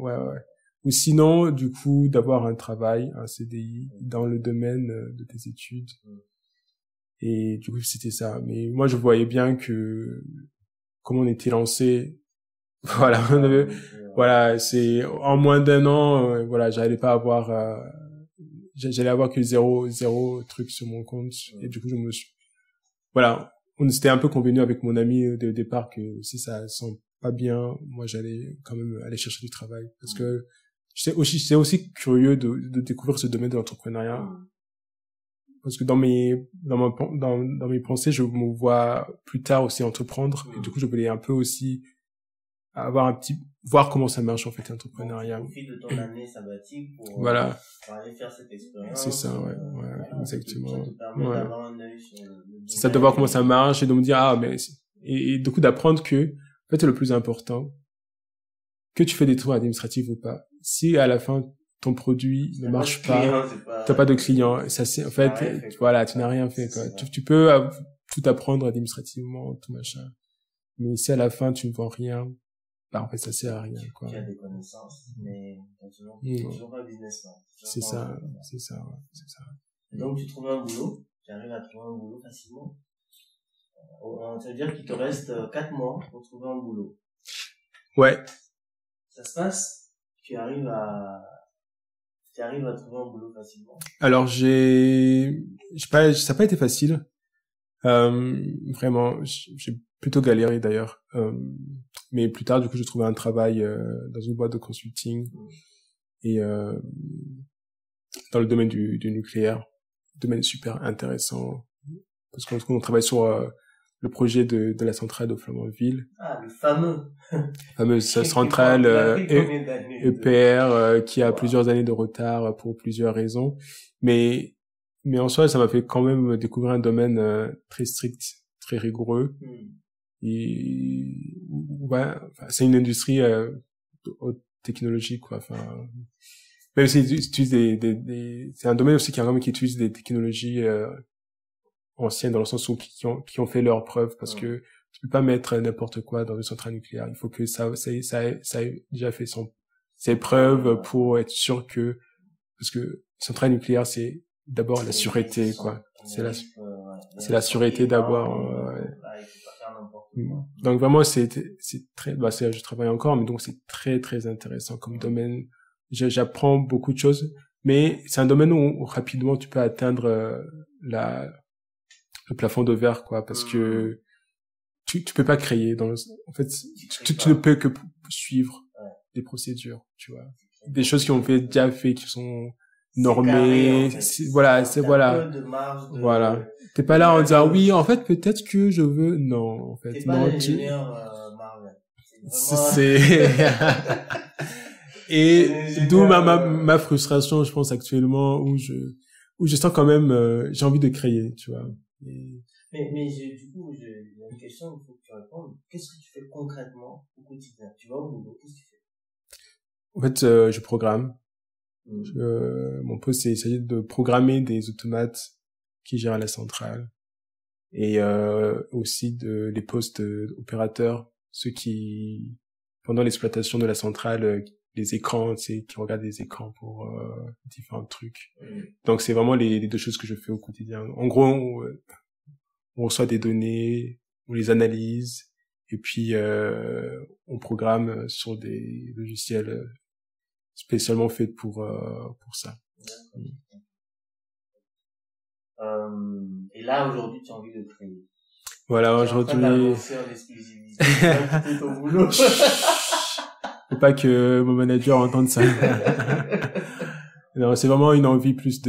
Ou sinon, du coup, d'avoir un travail, un CDI dans le domaine de tes études. Et du coup, c'était ça. Mais moi, je voyais bien que, comme on était lancé, voilà, voilà, c'est, en moins d'un an, voilà, j'allais avoir que zéro truc sur mon compte. Et du coup, voilà, on s'était un peu convenu avec mon ami de départ que si ça sent pas bien, moi, j'allais quand même aller chercher du travail. Parce que c'est aussi curieux de découvrir ce domaine de l'entrepreneuriat. Parce que dans mes pensées, je me vois plus tard aussi entreprendre. Et du coup, je voulais un peu aussi voir comment ça marche, en fait, l'entrepreneuriat. Tu profites de ton année sabbatique pour aller faire cette expérience. C'est ça, ouais, exactement. Ça te permet d'avoir un œil sur le c'est ça, de voir comment ça marche et de me dire, et du coup, d'apprendre que, en fait, c'est le plus important. Que tu fais des tours administratifs ou pas. Si à la fin, ton produit ne marche pas, t'as pas de client, ça c'est, en fait, voilà, tu n'as rien fait, quoi. Tu peux tout apprendre administrativement, tout machin. Mais si à la fin, tu ne vends rien, bah, en fait, ça sert à rien, quoi. Tu as des connaissances, mais t'as toujours pas businessman. C'est ça. Donc, tu trouves un boulot, tu arrives à trouver un boulot facilement. Ça veut dire qu'il te reste 4 mois pour trouver un boulot. Ouais. Ça se passe? Tu arrives à trouver un boulot facilement? Alors, ça n'a pas été facile. Vraiment, j'ai plutôt galéré d'ailleurs. Mais plus tard, du coup, j'ai trouvé un travail dans une boîte de consulting et dans le domaine du nucléaire, domaine super intéressant parce qu'on travaille sur le projet de la centrale de Flamanville. Ah, le fameuse centrale EPR qui a plusieurs années de retard pour plusieurs raisons, mais en soi, ça m'a fait quand même découvrir un domaine très strict, très rigoureux. Et c'est une industrie de haute technologie, quoi. Enfin, même si c'est un domaine aussi qui utilise des technologies anciennes dans le sens où qui ont fait leurs preuves, parce que tu peux pas mettre n'importe quoi dans une centrale nucléaire. Il faut que ça ait déjà fait ses preuves pour être sûr que, parce que centrale nucléaire, c'est d'abord la sûreté, quoi. C'est la sûreté d'abord. Donc vraiment, c'est très, je travaille encore, mais donc c'est très, très intéressant comme domaine. J'apprends beaucoup de choses, mais c'est un domaine où rapidement tu peux atteindre le plafond de verre, quoi, parce que tu peux pas créer en fait, tu ne peux que suivre des procédures, tu vois. Des choses qui ont déjà fait, qui sont normées, voilà. Voilà. T'es pas là en disant, oui, en fait, peut-être que je veux, non, en fait, t'es pas l'ingénieur Marvel. C'est, et d'où ma frustration, je pense, actuellement, où je sens quand même, j'ai envie de créer, tu vois. Mais du coup, j'ai une question, il faut que tu répondes. Qu'est-ce que tu fais concrètement au quotidien? Tu vas au boulot, qu'est-ce que tu fais? En fait, je programme. Mon poste, il s'agit de programmer des automates qui gèrent la centrale. Et aussi les postes opérateurs, ceux qui, pendant l'exploitation de la centrale, les écrans, tu sais, qui regardent les écrans pour différents trucs. Donc c'est vraiment les deux choses que je fais au quotidien. En gros, on reçoit des données, on les analyse, et puis on programme sur des logiciels spécialement faits pour ça. Et là, aujourd'hui, tu as envie de créer. Voilà, aujourd'hui. Ton boulot. Faut pas que mon manager entende ça. Non, c'est vraiment une envie plus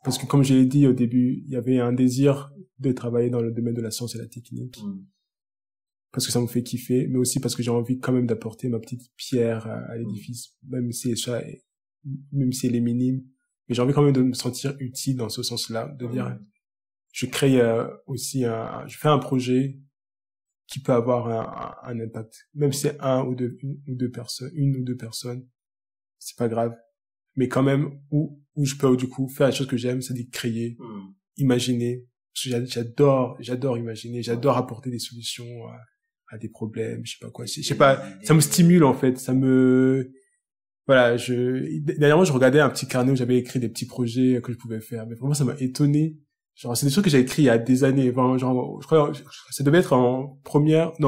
parce que comme je l'ai dit au début, il y avait un désir de travailler dans le domaine de la science et la technique. Parce que ça me fait kiffer, mais aussi parce que j'ai envie quand même d'apporter ma petite pierre à l'édifice, même si elle est minime. Mais j'ai envie quand même de me sentir utile dans ce sens-là, de dire, je crée aussi je fais un projet qui peut avoir un impact. Même si c'est une ou deux personnes, c'est pas grave. Mais quand même, où je peux, du coup, faire les choses que j'aime, c'est-à-dire créer, imaginer. Parce que j'adore imaginer, j'adore apporter des solutions à des problèmes, je sais pas, ça me stimule, en fait, voilà, dernièrement, je regardais un petit carnet où j'avais écrit des petits projets que je pouvais faire, mais vraiment, ça m'a étonné. Genre, c'est des choses que j'ai écrits il y a des années, enfin, genre, je crois, ça devait être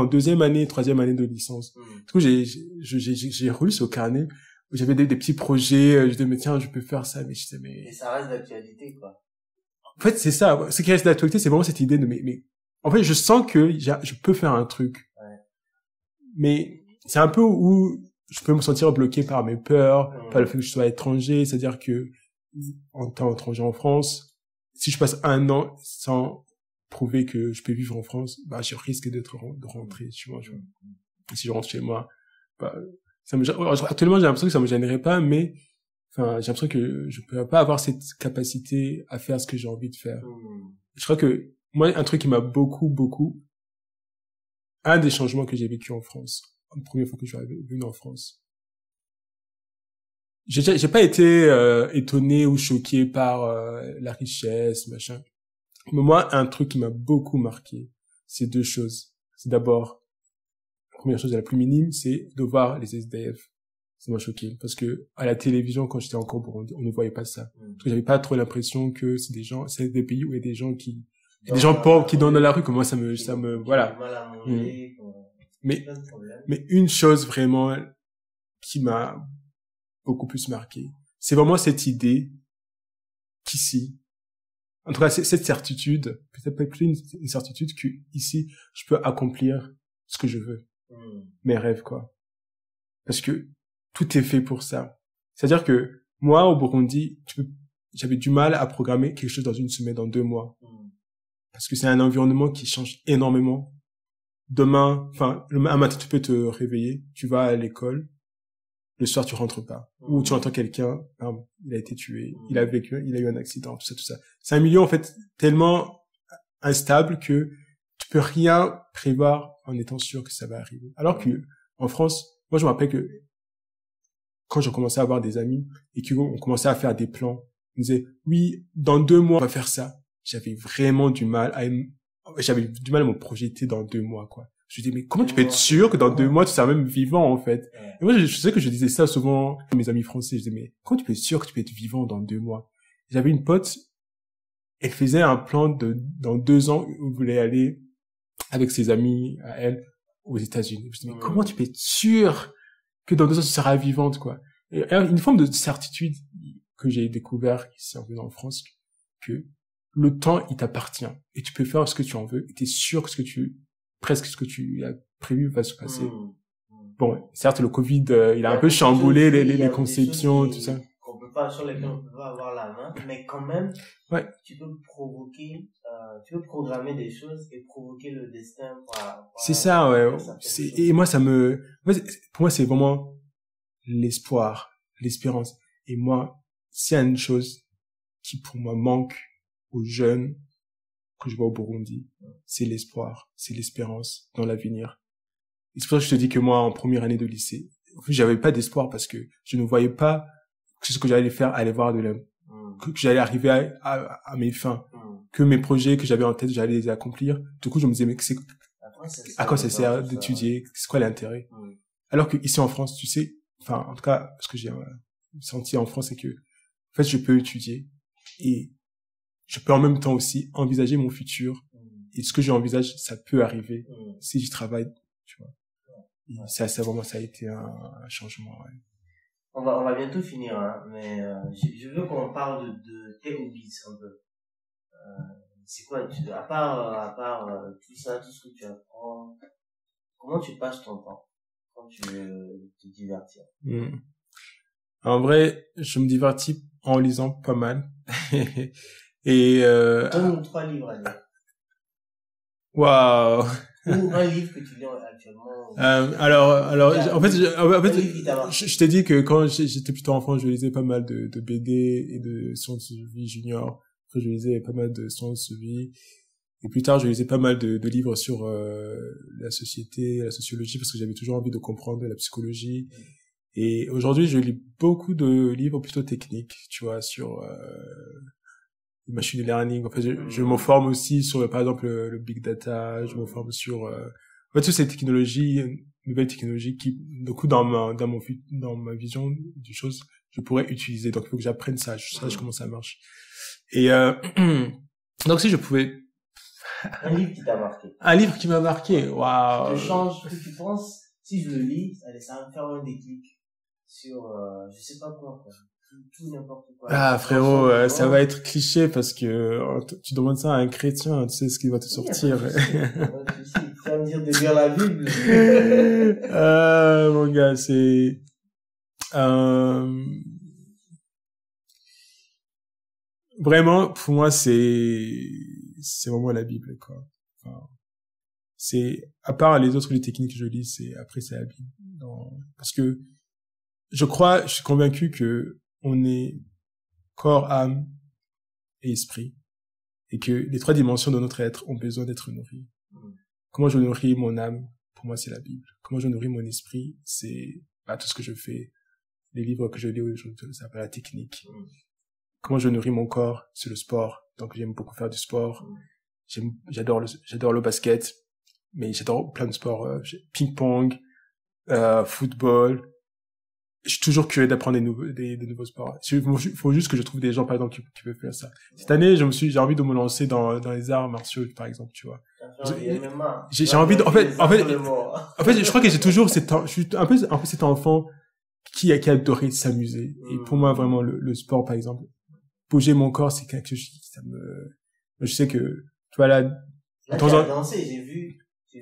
deuxième année, troisième année de licence. Du coup, j'ai relu ce carnet où j'avais des petits projets, je disais, mais tiens, je peux faire ça, mais je disais, mais... Et ça reste d'actualité, quoi. En fait, c'est ça, ce qui reste d'actualité, c'est vraiment cette idée de, mais, en fait, je sens que je peux faire un truc. Mais c'est un peu où je peux me sentir bloqué par mes peurs, par le fait que je sois étranger, c'est-à-dire que, en tant qu'étranger en France, si je passe un an sans prouver que je peux vivre en France, bah, je risque de rentrer chez moi, tu vois. Et si je rentre chez moi, bah, actuellement, j'ai l'impression que ça me gênerait pas, mais, enfin, j'ai l'impression que je peux pas avoir cette capacité à faire ce que j'ai envie de faire. Je crois que, moi, un truc qui m'a beaucoup, un des changements que j'ai vécu en France, la première fois que je suis venu en France, j'ai pas été étonné ou choqué par la richesse, machin. Mais moi, un truc qui m'a beaucoup marqué, c'est deux choses. C'est d'abord, la première chose, la plus minime, c'est de voir les SDF. Ça m'a choqué. Parce que à la télévision, quand j'étais encore au Burundi, on ne voyait pas ça. Parce que j'avais pas trop l'impression que c'est des pays où il y a des gens des gens pauvres qui dorment dans la rue, comme moi, ça me, voilà. Mais une chose vraiment qui m'a beaucoup plus marqué, c'est vraiment cette idée qu'ici, en tout cas, cette certitude, peut-être plus une certitude que ici, je peux accomplir ce que je veux. Mes rêves, quoi. Parce que tout est fait pour ça. C'est-à-dire que moi, au Burundi, j'avais du mal à programmer quelque chose dans une semaine, dans 2 mois. Parce que c'est un environnement qui change énormément. Demain, un matin, tu peux te réveiller, tu vas à l'école, le soir, tu rentres pas. Ou tu entends quelqu'un, il a été tué, il a eu un accident, tout ça. C'est un milieu, en fait, tellement instable que tu peux rien prévoir en étant sûr que ça va arriver. Alors que, en France, moi, je me rappelle que quand j'ai commencé à avoir des amis et qu'on commençait à faire des plans, on disait, oui, dans 2 mois, on va faire ça. J'avais vraiment du mal à me projeter dans 2 mois, quoi. Je dis, mais comment tu peux être sûr que dans 2 mois, tu seras même vivant, en fait? Et moi, je sais que je disais ça souvent à mes amis français. Je disais, mais comment tu peux être sûr que tu peux être vivant dans 2 mois? J'avais une pote, elle faisait un plan dans 2 ans où elle voulait aller avec ses amis à elle aux États-Unis. Je dis, mais comment tu peux être sûr que dans 2 ans, tu seras vivante, quoi? Et une forme de certitude que j'ai découvert ici en venant en France, que le temps, il t'appartient. Et tu peux faire ce que tu en veux. Et t'es sûr que presque ce que tu as prévu va se passer. Bon, certes, le Covid, il a un peu chamboulé les conceptions, tout ça. Sur lesquelles on peut pas avoir la main, mais quand même, tu peux programmer des choses et provoquer le destin. C'est ça, ouais. Et moi, pour moi, c'est vraiment l'espoir, l'espérance. Et moi, s'il y a une chose qui, pour moi, manque aux jeunes que je vois au Burundi, c'est l'espoir, c'est l'espérance dans l'avenir. Et c'est pour ça que je te dis que moi, en première année de lycée, j'avais pas d'espoir parce que je ne voyais pas que ce que j'allais faire allait voir de l'homme, que j'allais arriver à mes fins, que mes projets que j'avais en tête, j'allais les accomplir. Du coup, je me disais, mais à quoi ça sert d'étudier? C'est quoi l'intérêt? Alors que ici en France, tu sais, enfin, en tout cas, ce que j'ai senti en France, c'est que, en fait, je peux étudier et je peux en même temps aussi envisager mon futur. Et ce que j'envisage, ça peut arriver si j'y travaille, tu vois. Et ça vraiment, ça a été un changement, ouais. On va bientôt finir, hein, mais je veux qu'on parle de tes hobbies un peu. C'est quoi, à part tout ça, tout ce que tu apprends, comment tu passes ton temps quand tu veux te divertir? En vrai, je me divertis en lisant pas mal. Et 2 ou 3 livres à lire. Waouh. Ou un livre que tu lis actuellement. Alors, en fait, je je t'ai dit que quand j'étais plutôt enfant, je lisais pas mal de BD et de sciences de vie junior. Après, je lisais pas mal de sciences de vie. Et plus tard, je lisais pas mal de livres sur la société, la sociologie, parce que j'avais toujours envie de comprendre la psychologie. Et aujourd'hui, je lis beaucoup de livres plutôt techniques, tu vois, sur le machine learning. En fait, je me forme aussi sur, par exemple, le big data. Je me forme sur, en fait, toutes ces technologies, nouvelles technologies qui, du coup, dans ma vision des choses, je pourrais utiliser. Donc, il faut que j'apprenne ça, je sache comment ça marche. Et donc, si je pouvais... Un livre qui t'a marqué. Un livre qui m'a marqué, waouh. Je change ce que tu penses. Si je le lis, allez, ça va me faire un déclic sur, je sais pas quoi, tout n'importe quoi. Ah, frérot, ça va être cliché parce que tu demandes ça à un chrétien, tu sais ce qui va te sortir. Tu vas me dire de lire la Bible. Mon gars, c'est, vraiment, pour moi, c'est vraiment la Bible, quoi. Enfin, c'est, à part les autres livres techniques que je lis, après, c'est la Bible. Parce que je suis convaincu que on est corps, âme et esprit. Et que les 3 dimensions de notre être ont besoin d'être nourries. Comment je nourris mon âme? Pour moi, c'est la Bible. Comment je nourris mon esprit? C'est, tout ce que je fais. Les livres que je lis aujourd'hui, ça s'appelle la technique. Comment je nourris mon corps? C'est le sport. Donc, j'aime beaucoup faire du sport. J'adore le basket. Mais j'adore plein de sports. Ping-pong, football. Je suis toujours curieux d'apprendre des nouveaux sports. Faut juste que je trouve des gens, par exemple, qui peuvent faire ça. Cette année, j'ai envie de me lancer dans les arts martiaux, par exemple, tu vois. J'ai envie en fait, je crois que j'ai toujours je suis un peu cet enfant qui a adoré s'amuser. Et pour moi, vraiment, le sport, par exemple, bouger mon corps, c'est quelque chose qui, je sais que, tu vois, là, tu as dansé, j'ai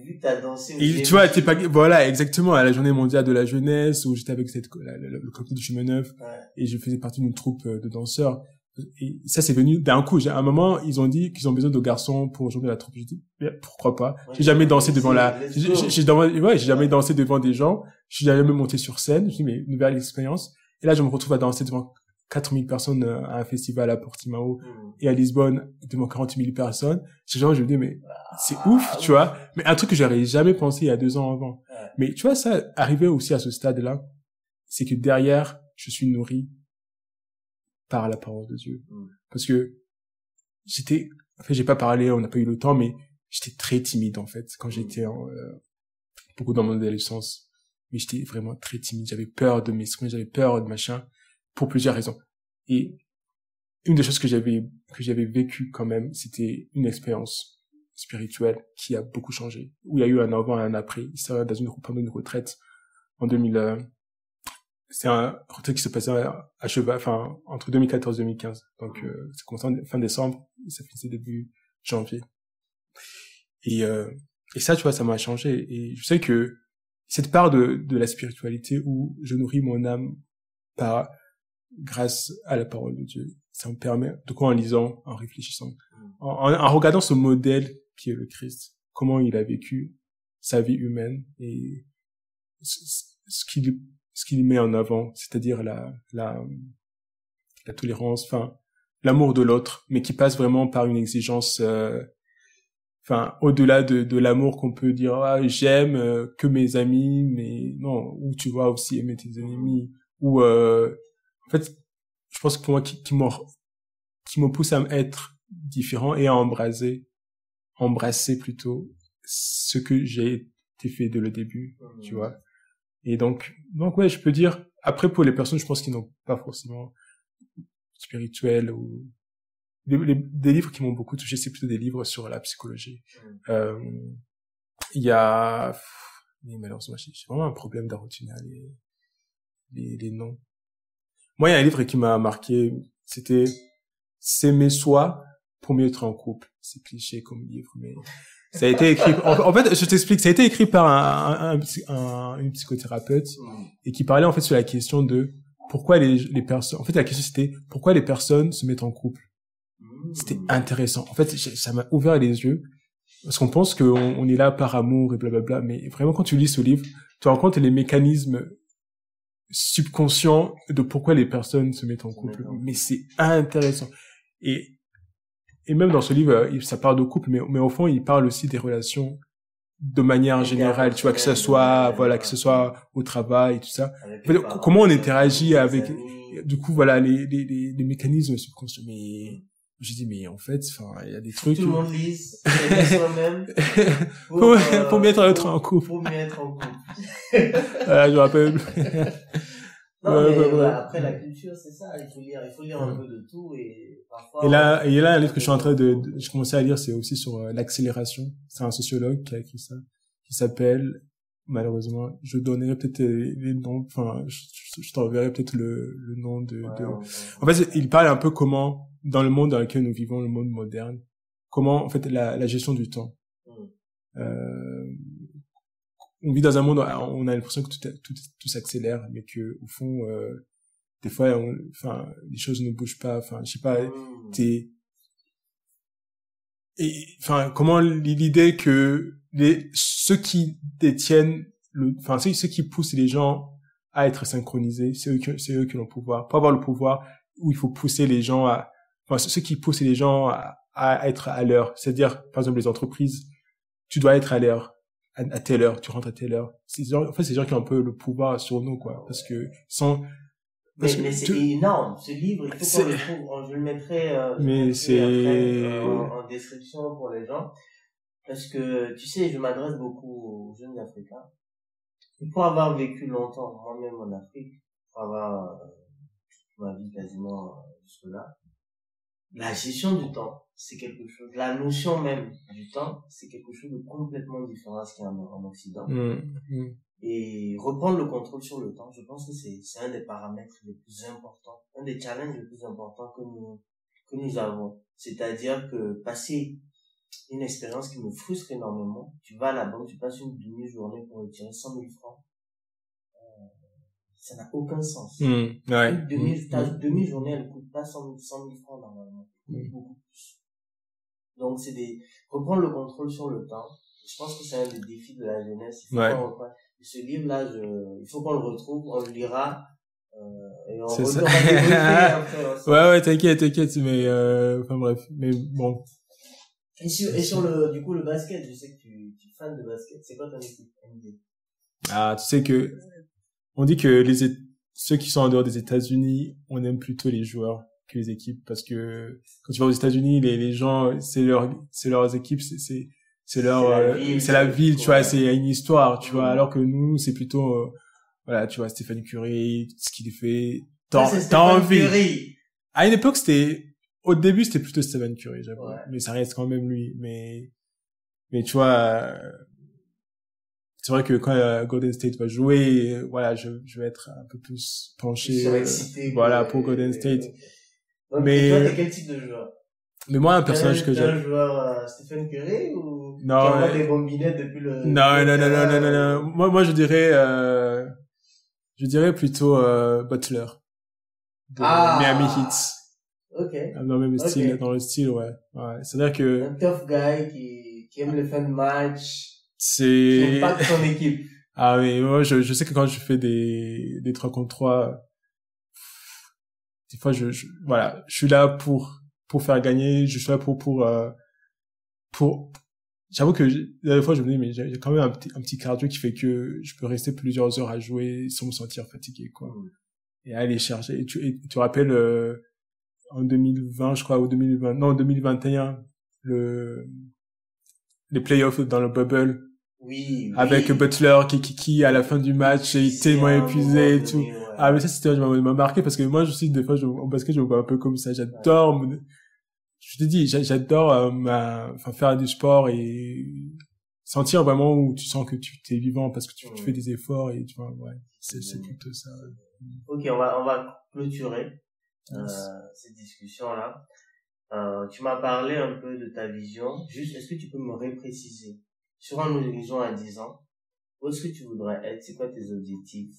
vu que t'as dansé. Et tu vois, voilà, exactement, à la journée mondiale de la jeunesse, où j'étais avec le comité du chemin neuf, et je faisais partie d'une troupe de danseurs. Et ça, c'est venu d'un coup. À un moment, ils ont dit qu'ils ont besoin de garçons pour rejoindre la troupe. J'ai dit, pourquoi pas? J'ai jamais dansé devant j'ai jamais dansé devant des gens. Je suis jamais monté sur scène. Je dis, mais nouvelle expérience. Et là, je me retrouve à danser devant 4000 personnes à un festival à Portimao et à Lisbonne devant 40 000 personnes. Ces gens, je me dis, mais c'est ouf, tu vois. Mais un truc que j'aurais jamais pensé il y a 2 ans avant. Mais tu vois, ça, arrivé aussi à ce stade-là, c'est que derrière, je suis nourri par la parole de Dieu. Parce que en fait, j'ai pas parlé, on n'a pas eu le temps, mais j'étais très timide, en fait, quand j'étais beaucoup dans mon adolescence. Mais j'étais vraiment très timide. J'avais peur de m'exprimer, j'avais peur de machin, pour plusieurs raisons. Et une des choses que j'avais vécu quand même, c'était une expérience spirituelle qui a beaucoup changé. Où il y a eu un avant et un après. Ça, pendant une retraite en 2000, c'est un retraite qui se passait à cheval, enfin, entre 2014 et 2015. Donc, ça commençait fin décembre, et ça finissait début janvier. Et ça, tu vois, ça m'a changé. Et je sais que cette part de la spiritualité où je nourris mon âme grâce à la parole de Dieu, ça me permet, de quoi, en lisant, en réfléchissant, en regardant ce modèle qui est le Christ, comment il a vécu sa vie humaine et ce qu'il met en avant, c'est-à-dire la tolérance, enfin, l'amour de l'autre, mais qui passe vraiment par une exigence, enfin, au-delà de l'amour qu'on peut dire, j'aime que mes amis, mais non, ou tu vois aussi aimer tes ennemis, ou en fait, je pense que moi, qui me pousse à être différent et à embrasser plutôt ce que j'ai été fait dès le début, tu vois. Et donc ouais, je peux dire, après pour les personnes, je pense qu'ils n'ont pas forcément spirituel ou des livres qui m'ont beaucoup touché, c'est plutôt des livres sur la psychologie. Il y a, mais malheureusement, j'ai vraiment un problème d'à retenir les noms. Moi, il y a un livre qui m'a marqué, c'était S'aimer soi pour mieux être en couple. C'est cliché comme livre, mais ça a été écrit, en fait, je t'explique, ça a été écrit par une psychothérapeute et qui parlait en fait sur la question de pourquoi les personnes, en fait, la question c'était pourquoi les personnes se mettent en couple. C'était intéressant. En fait, ça m'a ouvert les yeux parce qu'on pense qu'on est là par amour et blablabla, mais vraiment quand tu lis ce livre, tu te rends compte les mécanismes subconscients de pourquoi les personnes se mettent en couple. Mais c'est intéressant. Et même dans ce livre, ça parle de couple, mais au fond, il parle aussi des relations de manière générale, tu vois, que ce soit, voilà, que ce soit au travail, tout ça. Comment on interagit avec, du coup, voilà, les mécanismes subconscients. Mais, j'ai dit, mais en fait, enfin, il y a des trucs. Tout le monde lise, soi-même. Pour mieux être en couple. Pour mieux être en couple. Voilà, je rappelle. Non, mais après la culture, c'est ça, il faut lire un peu de tout et parfois. Et là, un livre que je suis en train je commençais à lire, c'est aussi sur l'accélération. C'est un sociologue qui a écrit ça, qui s'appelle, malheureusement, je donnerai peut-être les noms, enfin, je t'enverrai peut-être le nom En fait, il parle un peu comment, dans le monde dans lequel nous vivons, le monde moderne, comment, en fait, la gestion du temps. On vit dans un monde où on a l'impression que tout s'accélère, mais que au fond, des fois, enfin, les choses ne bougent pas. Enfin, je sais pas, enfin, comment l'idée que ceux qui détiennent enfin, ceux qui poussent les gens à être synchronisés, c'est eux qui ont le pouvoir. Pour avoir le pouvoir, où il faut pousser les gens enfin, ceux qui poussent les gens à être à l'heure. C'est-à-dire, par exemple, les entreprises, tu dois être à l'heure. À telle heure, tu rentres à telle heure. En fait, c'est des gens qui ont un peu le pouvoir sur nous, quoi. Parce que mais c'est énorme, ce livre, il faut qu'on le trouve, je le mettrai, en description pour les gens. Parce que, tu sais, je m'adresse beaucoup aux jeunes Africains. Et pour avoir vécu longtemps, moi-même en Afrique, pour avoir ma vie quasiment jusque-là, la gestion du temps, c'est quelque chose, la notion même du temps, c'est quelque chose de complètement différent à ce qu'il y a en Occident. Et reprendre le contrôle sur le temps, je pense que c'est un des paramètres les plus importants, un des challenges les plus importants que nous avons. C'est-à-dire que passer une expérience qui me frustre énormément, tu vas à la banque, tu passes une demi-journée pour retirer 100 000 francs, ça n'a aucun sens. Ouais. Ta demi-journée, elle coûte pas 100 000 francs normalement. Beaucoup plus. Donc, reprendre le contrôle sur le temps. Je pense que c'est un des défis de la jeunesse. Ce livre-là, il faut qu'on le retrouve, on le lira, et on va après. Ouais, t'inquiète, mais, enfin bref, mais bon. Et sur du coup, le basket, je sais que tu es fan de basket. C'est quoi ton équipe NBA? Ah, tu sais que, on dit que ceux qui sont en dehors des États-Unis, on aime plutôt les joueurs que les équipes, parce que quand tu vas aux États-Unis, les gens, c'est leurs équipes, c'est la ville, tu vois, c'est une histoire, tu vois, alors que nous, c'est plutôt, voilà, tu vois, Stephen Curry, ce qu'il fait, t'as envie. Curry. À une époque, au début, c'était plutôt Stephen Curry, j'avoue, mais ça reste quand même lui, mais tu vois, c'est vrai que quand Golden State va jouer, voilà, je vais être un peu plus penché, voilà, pour Golden State. Donc, mais toi, t'es quel type de joueur? Mais moi, un personnage que j'aime. Un joueur Stephen Curry ou non, qui envoie des bombinettes depuis le... Non. Moi, je dirais plutôt Butler de Miami Heat. Ok. Dans le style, ouais. C'est-à-dire que un tough guy qui aime les fins de match. Qui aime pas son équipe. Ah oui, moi je sais que quand je fais des 3 contre 3, des fois voilà, je suis là pour faire gagner, je suis là pour j'avoue que des fois je me dis mais j'ai quand même un petit cardio qui fait que je peux rester plusieurs heures à jouer sans me sentir fatigué, quoi. et à aller chercher. Et tu te rappelles, en 2020, je crois, ou 2020, non, 2021, les playoffs dans le bubble. Oui, avec Butler qui à la fin du match est tellement épuisé et tout. Ouais. Ah, mais ça m'a marqué parce que moi je sais des fois en basket je me vois un peu comme ça. J'adore, je te dis, j'adore faire du sport et sentir vraiment où tu sens que tu t'es vivant parce que tu fais des efforts et tu vois, ouais, c'est plutôt ça. Ok, on va clôturer cette discussion là. Tu m'as parlé un peu de ta vision. Juste, est-ce que tu peux me repréciser sur un horizon à 10 ans, où est-ce que tu voudrais être? C'est quoi tes objectifs?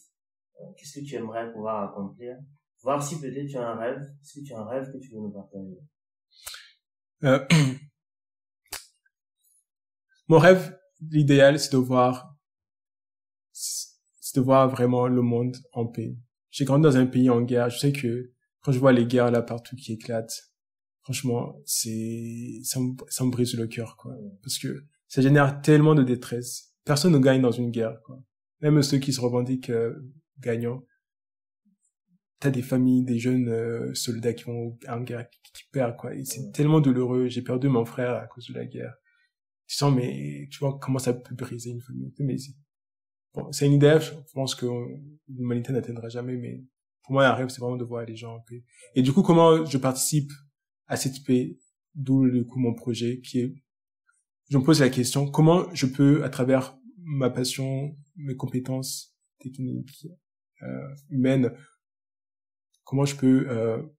Qu'est-ce que tu aimerais pouvoir accomplir? Voir si peut-être tu as un rêve. Est-ce que tu as un rêve que tu veux nous partager? Mon rêve, l'idéal, c'est de voir vraiment le monde en paix. J'ai grandi dans un pays en guerre. Je sais que quand je vois les guerres là partout qui éclatent, franchement, ça me brise le cœur, quoi. Parce que ça génère tellement de détresse. Personne ne gagne dans une guerre, quoi. Même ceux qui se revendiquent gagnants. T'as des familles, des jeunes soldats qui vont en guerre, qui perdent, quoi. Et c'est tellement douloureux. J'ai perdu mon frère à cause de la guerre. Tu sens, mais tu vois comment ça peut briser une famille. Mais bon, c'est une idée. Je pense que l'humanité n'atteindra jamais. Mais pour moi, un rêve, c'est vraiment de voir les gens en paix. Et du coup, comment je participe à cette paix, d'où du coup mon projet qui est, je me pose la question, comment je peux, à travers ma passion, mes compétences techniques, humaines, comment je peux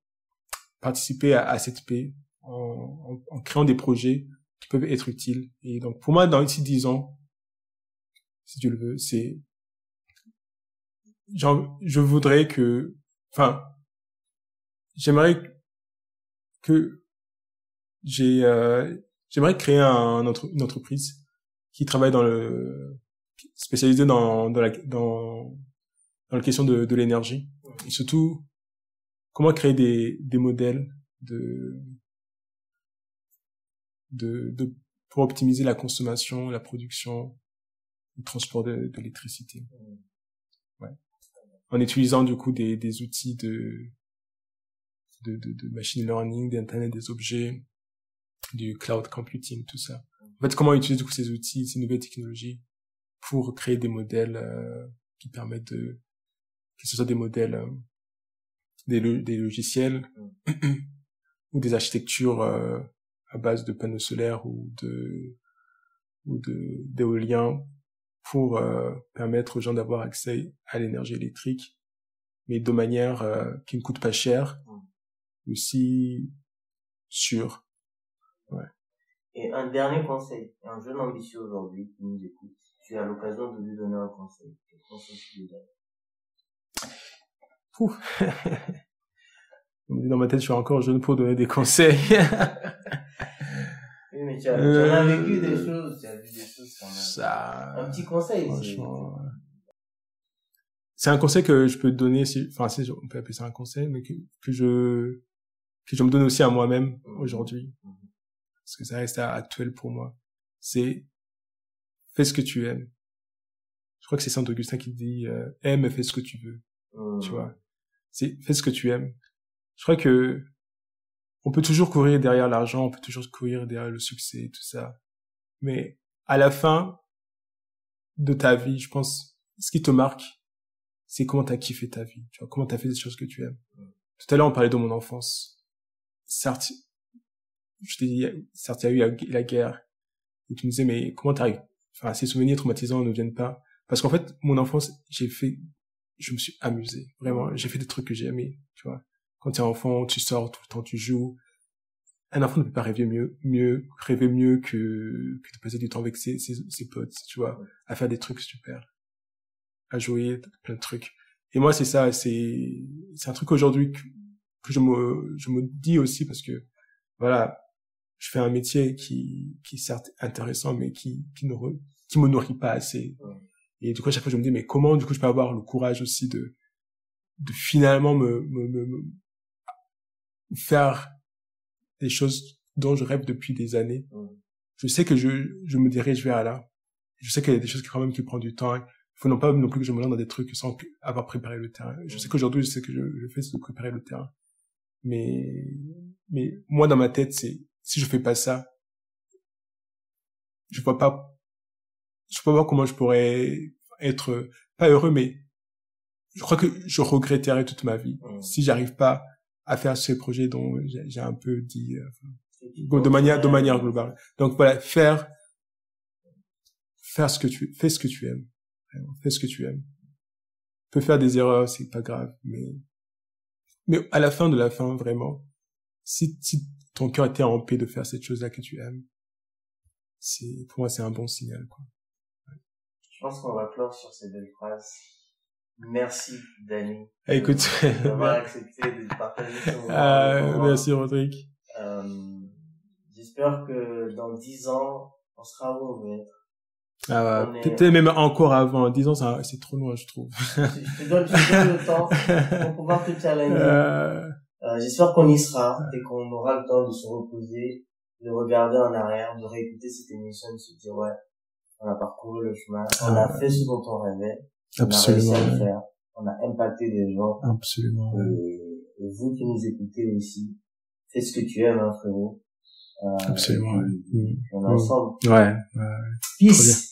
participer à cette paix en créant des projets qui peuvent être utiles. Et donc, pour moi, dans ici 10 ans, si tu le veux, c'est, genre, je voudrais que, enfin, j'aimerais que j'aimerais créer une entreprise qui travaille spécialisée dans la question de l'énergie. Et surtout, comment créer des modèles pour optimiser la consommation, la production, le transport de l'électricité. Ouais. En utilisant, du coup, des outils de machine learning, d'internet des objets, du cloud computing, tout ça. En fait, comment utiliser du coup ces outils, ces nouvelles technologies pour créer des modèles qui permettent que ce soit des modèles, des logiciels ou des architectures à base de panneaux solaires ou d'éoliens pour permettre aux gens d'avoir accès à l'énergie électrique, mais de manière qui ne coûte pas cher, aussi sûre. Ouais. Et un dernier conseil, un jeune ambitieux aujourd'hui qui nous écoute, tu as l'occasion de lui donner un conseil. Quel conseil tu lui donnes? Dans ma tête, je suis encore jeune pour donner des conseils. Oui, mais tu as vécu des choses, tu as vu des choses quand même. Ça, un petit conseil, franchement. C'est un conseil que je peux te donner, on peut appeler ça un conseil, mais que je me donne aussi à moi-même aujourd'hui. Parce que ça reste actuel pour moi. C'est, fais ce que tu aimes. Je crois que c'est Saint-Augustin qui dit, aime et fais ce que tu veux. Tu vois. Fais ce que tu aimes. Je crois que on peut toujours courir derrière l'argent, on peut toujours courir derrière le succès, tout ça. Mais à la fin de ta vie, je pense, ce qui te marque, c'est comment t'as kiffé ta vie. Tu vois, comment t'as fait des choses que tu aimes. Tout à l'heure, on parlait de mon enfance. Certes, je t'ai dit, certes, il y a eu la guerre. Et tu me disais, mais comment t'arrives? Enfin, ces souvenirs traumatisants ne viennent pas. Parce qu'en fait, mon enfance, je me suis amusé. Vraiment, j'ai fait des trucs que j'ai aimés, tu vois. Quand t'es enfant, tu sors tout le temps, tu joues. Un enfant ne peut pas rêver mieux que de passer du temps avec ses potes, tu vois, à faire des trucs super, à jouer, plein de trucs. Et moi, c'est ça, c'est un truc aujourd'hui que je me dis aussi parce que, voilà, je fais un métier qui est certes intéressant, mais qui me nourrit pas assez. Et du coup, à chaque fois, je me dis, mais comment, du coup, je peux avoir le courage aussi de finalement me faire des choses dont je rêve depuis des années. Je sais que je me dirige vers là. Je sais qu'il y a des choses qui quand même qui prennent du temps. Il faut non pas non plus que je me lance dans des trucs sans avoir préparé le terrain. Je sais qu'aujourd'hui, je sais que je fais, c'est de préparer le terrain. Mais moi, dans ma tête, si je fais pas ça, je vois pas comment je pourrais être, pas heureux, mais je crois que je regretterais toute ma vie si j'arrive pas à faire ces projets dont j'ai un peu dit, de manière globale. Donc voilà, fais ce que tu aimes. Vraiment, fais ce que tu aimes. Tu peux faire des erreurs, c'est pas grave, mais à la fin de la fin, vraiment, si ton cœur était en paix de faire cette chose-là que tu aimes, pour moi, c'est un bon signal, quoi. Je pense qu'on va clore sur ces belles phrases. Merci, Danny. Écoute, d'avoir accepté de partager ce moment. Merci, Rodrigue. J'espère que dans 10 ans, on sera où on veut être. Peut-être même encore avant. 10 ans, c'est trop loin, je trouve. Je te donne le temps pour pouvoir te challenger. J'espère qu'on y sera et qu'on aura le temps de se reposer, de regarder en arrière, de réécouter cette émission, de se dire, ouais, on a parcouru le chemin, on a fait ce dont on rêvait, Absolument. on a réussi à le faire, on a impacté des gens. Absolument. Et vous qui nous écoutez aussi, faites ce que tu aimes, hein, frérot. Absolument. On est ensemble. Ouais. Peace.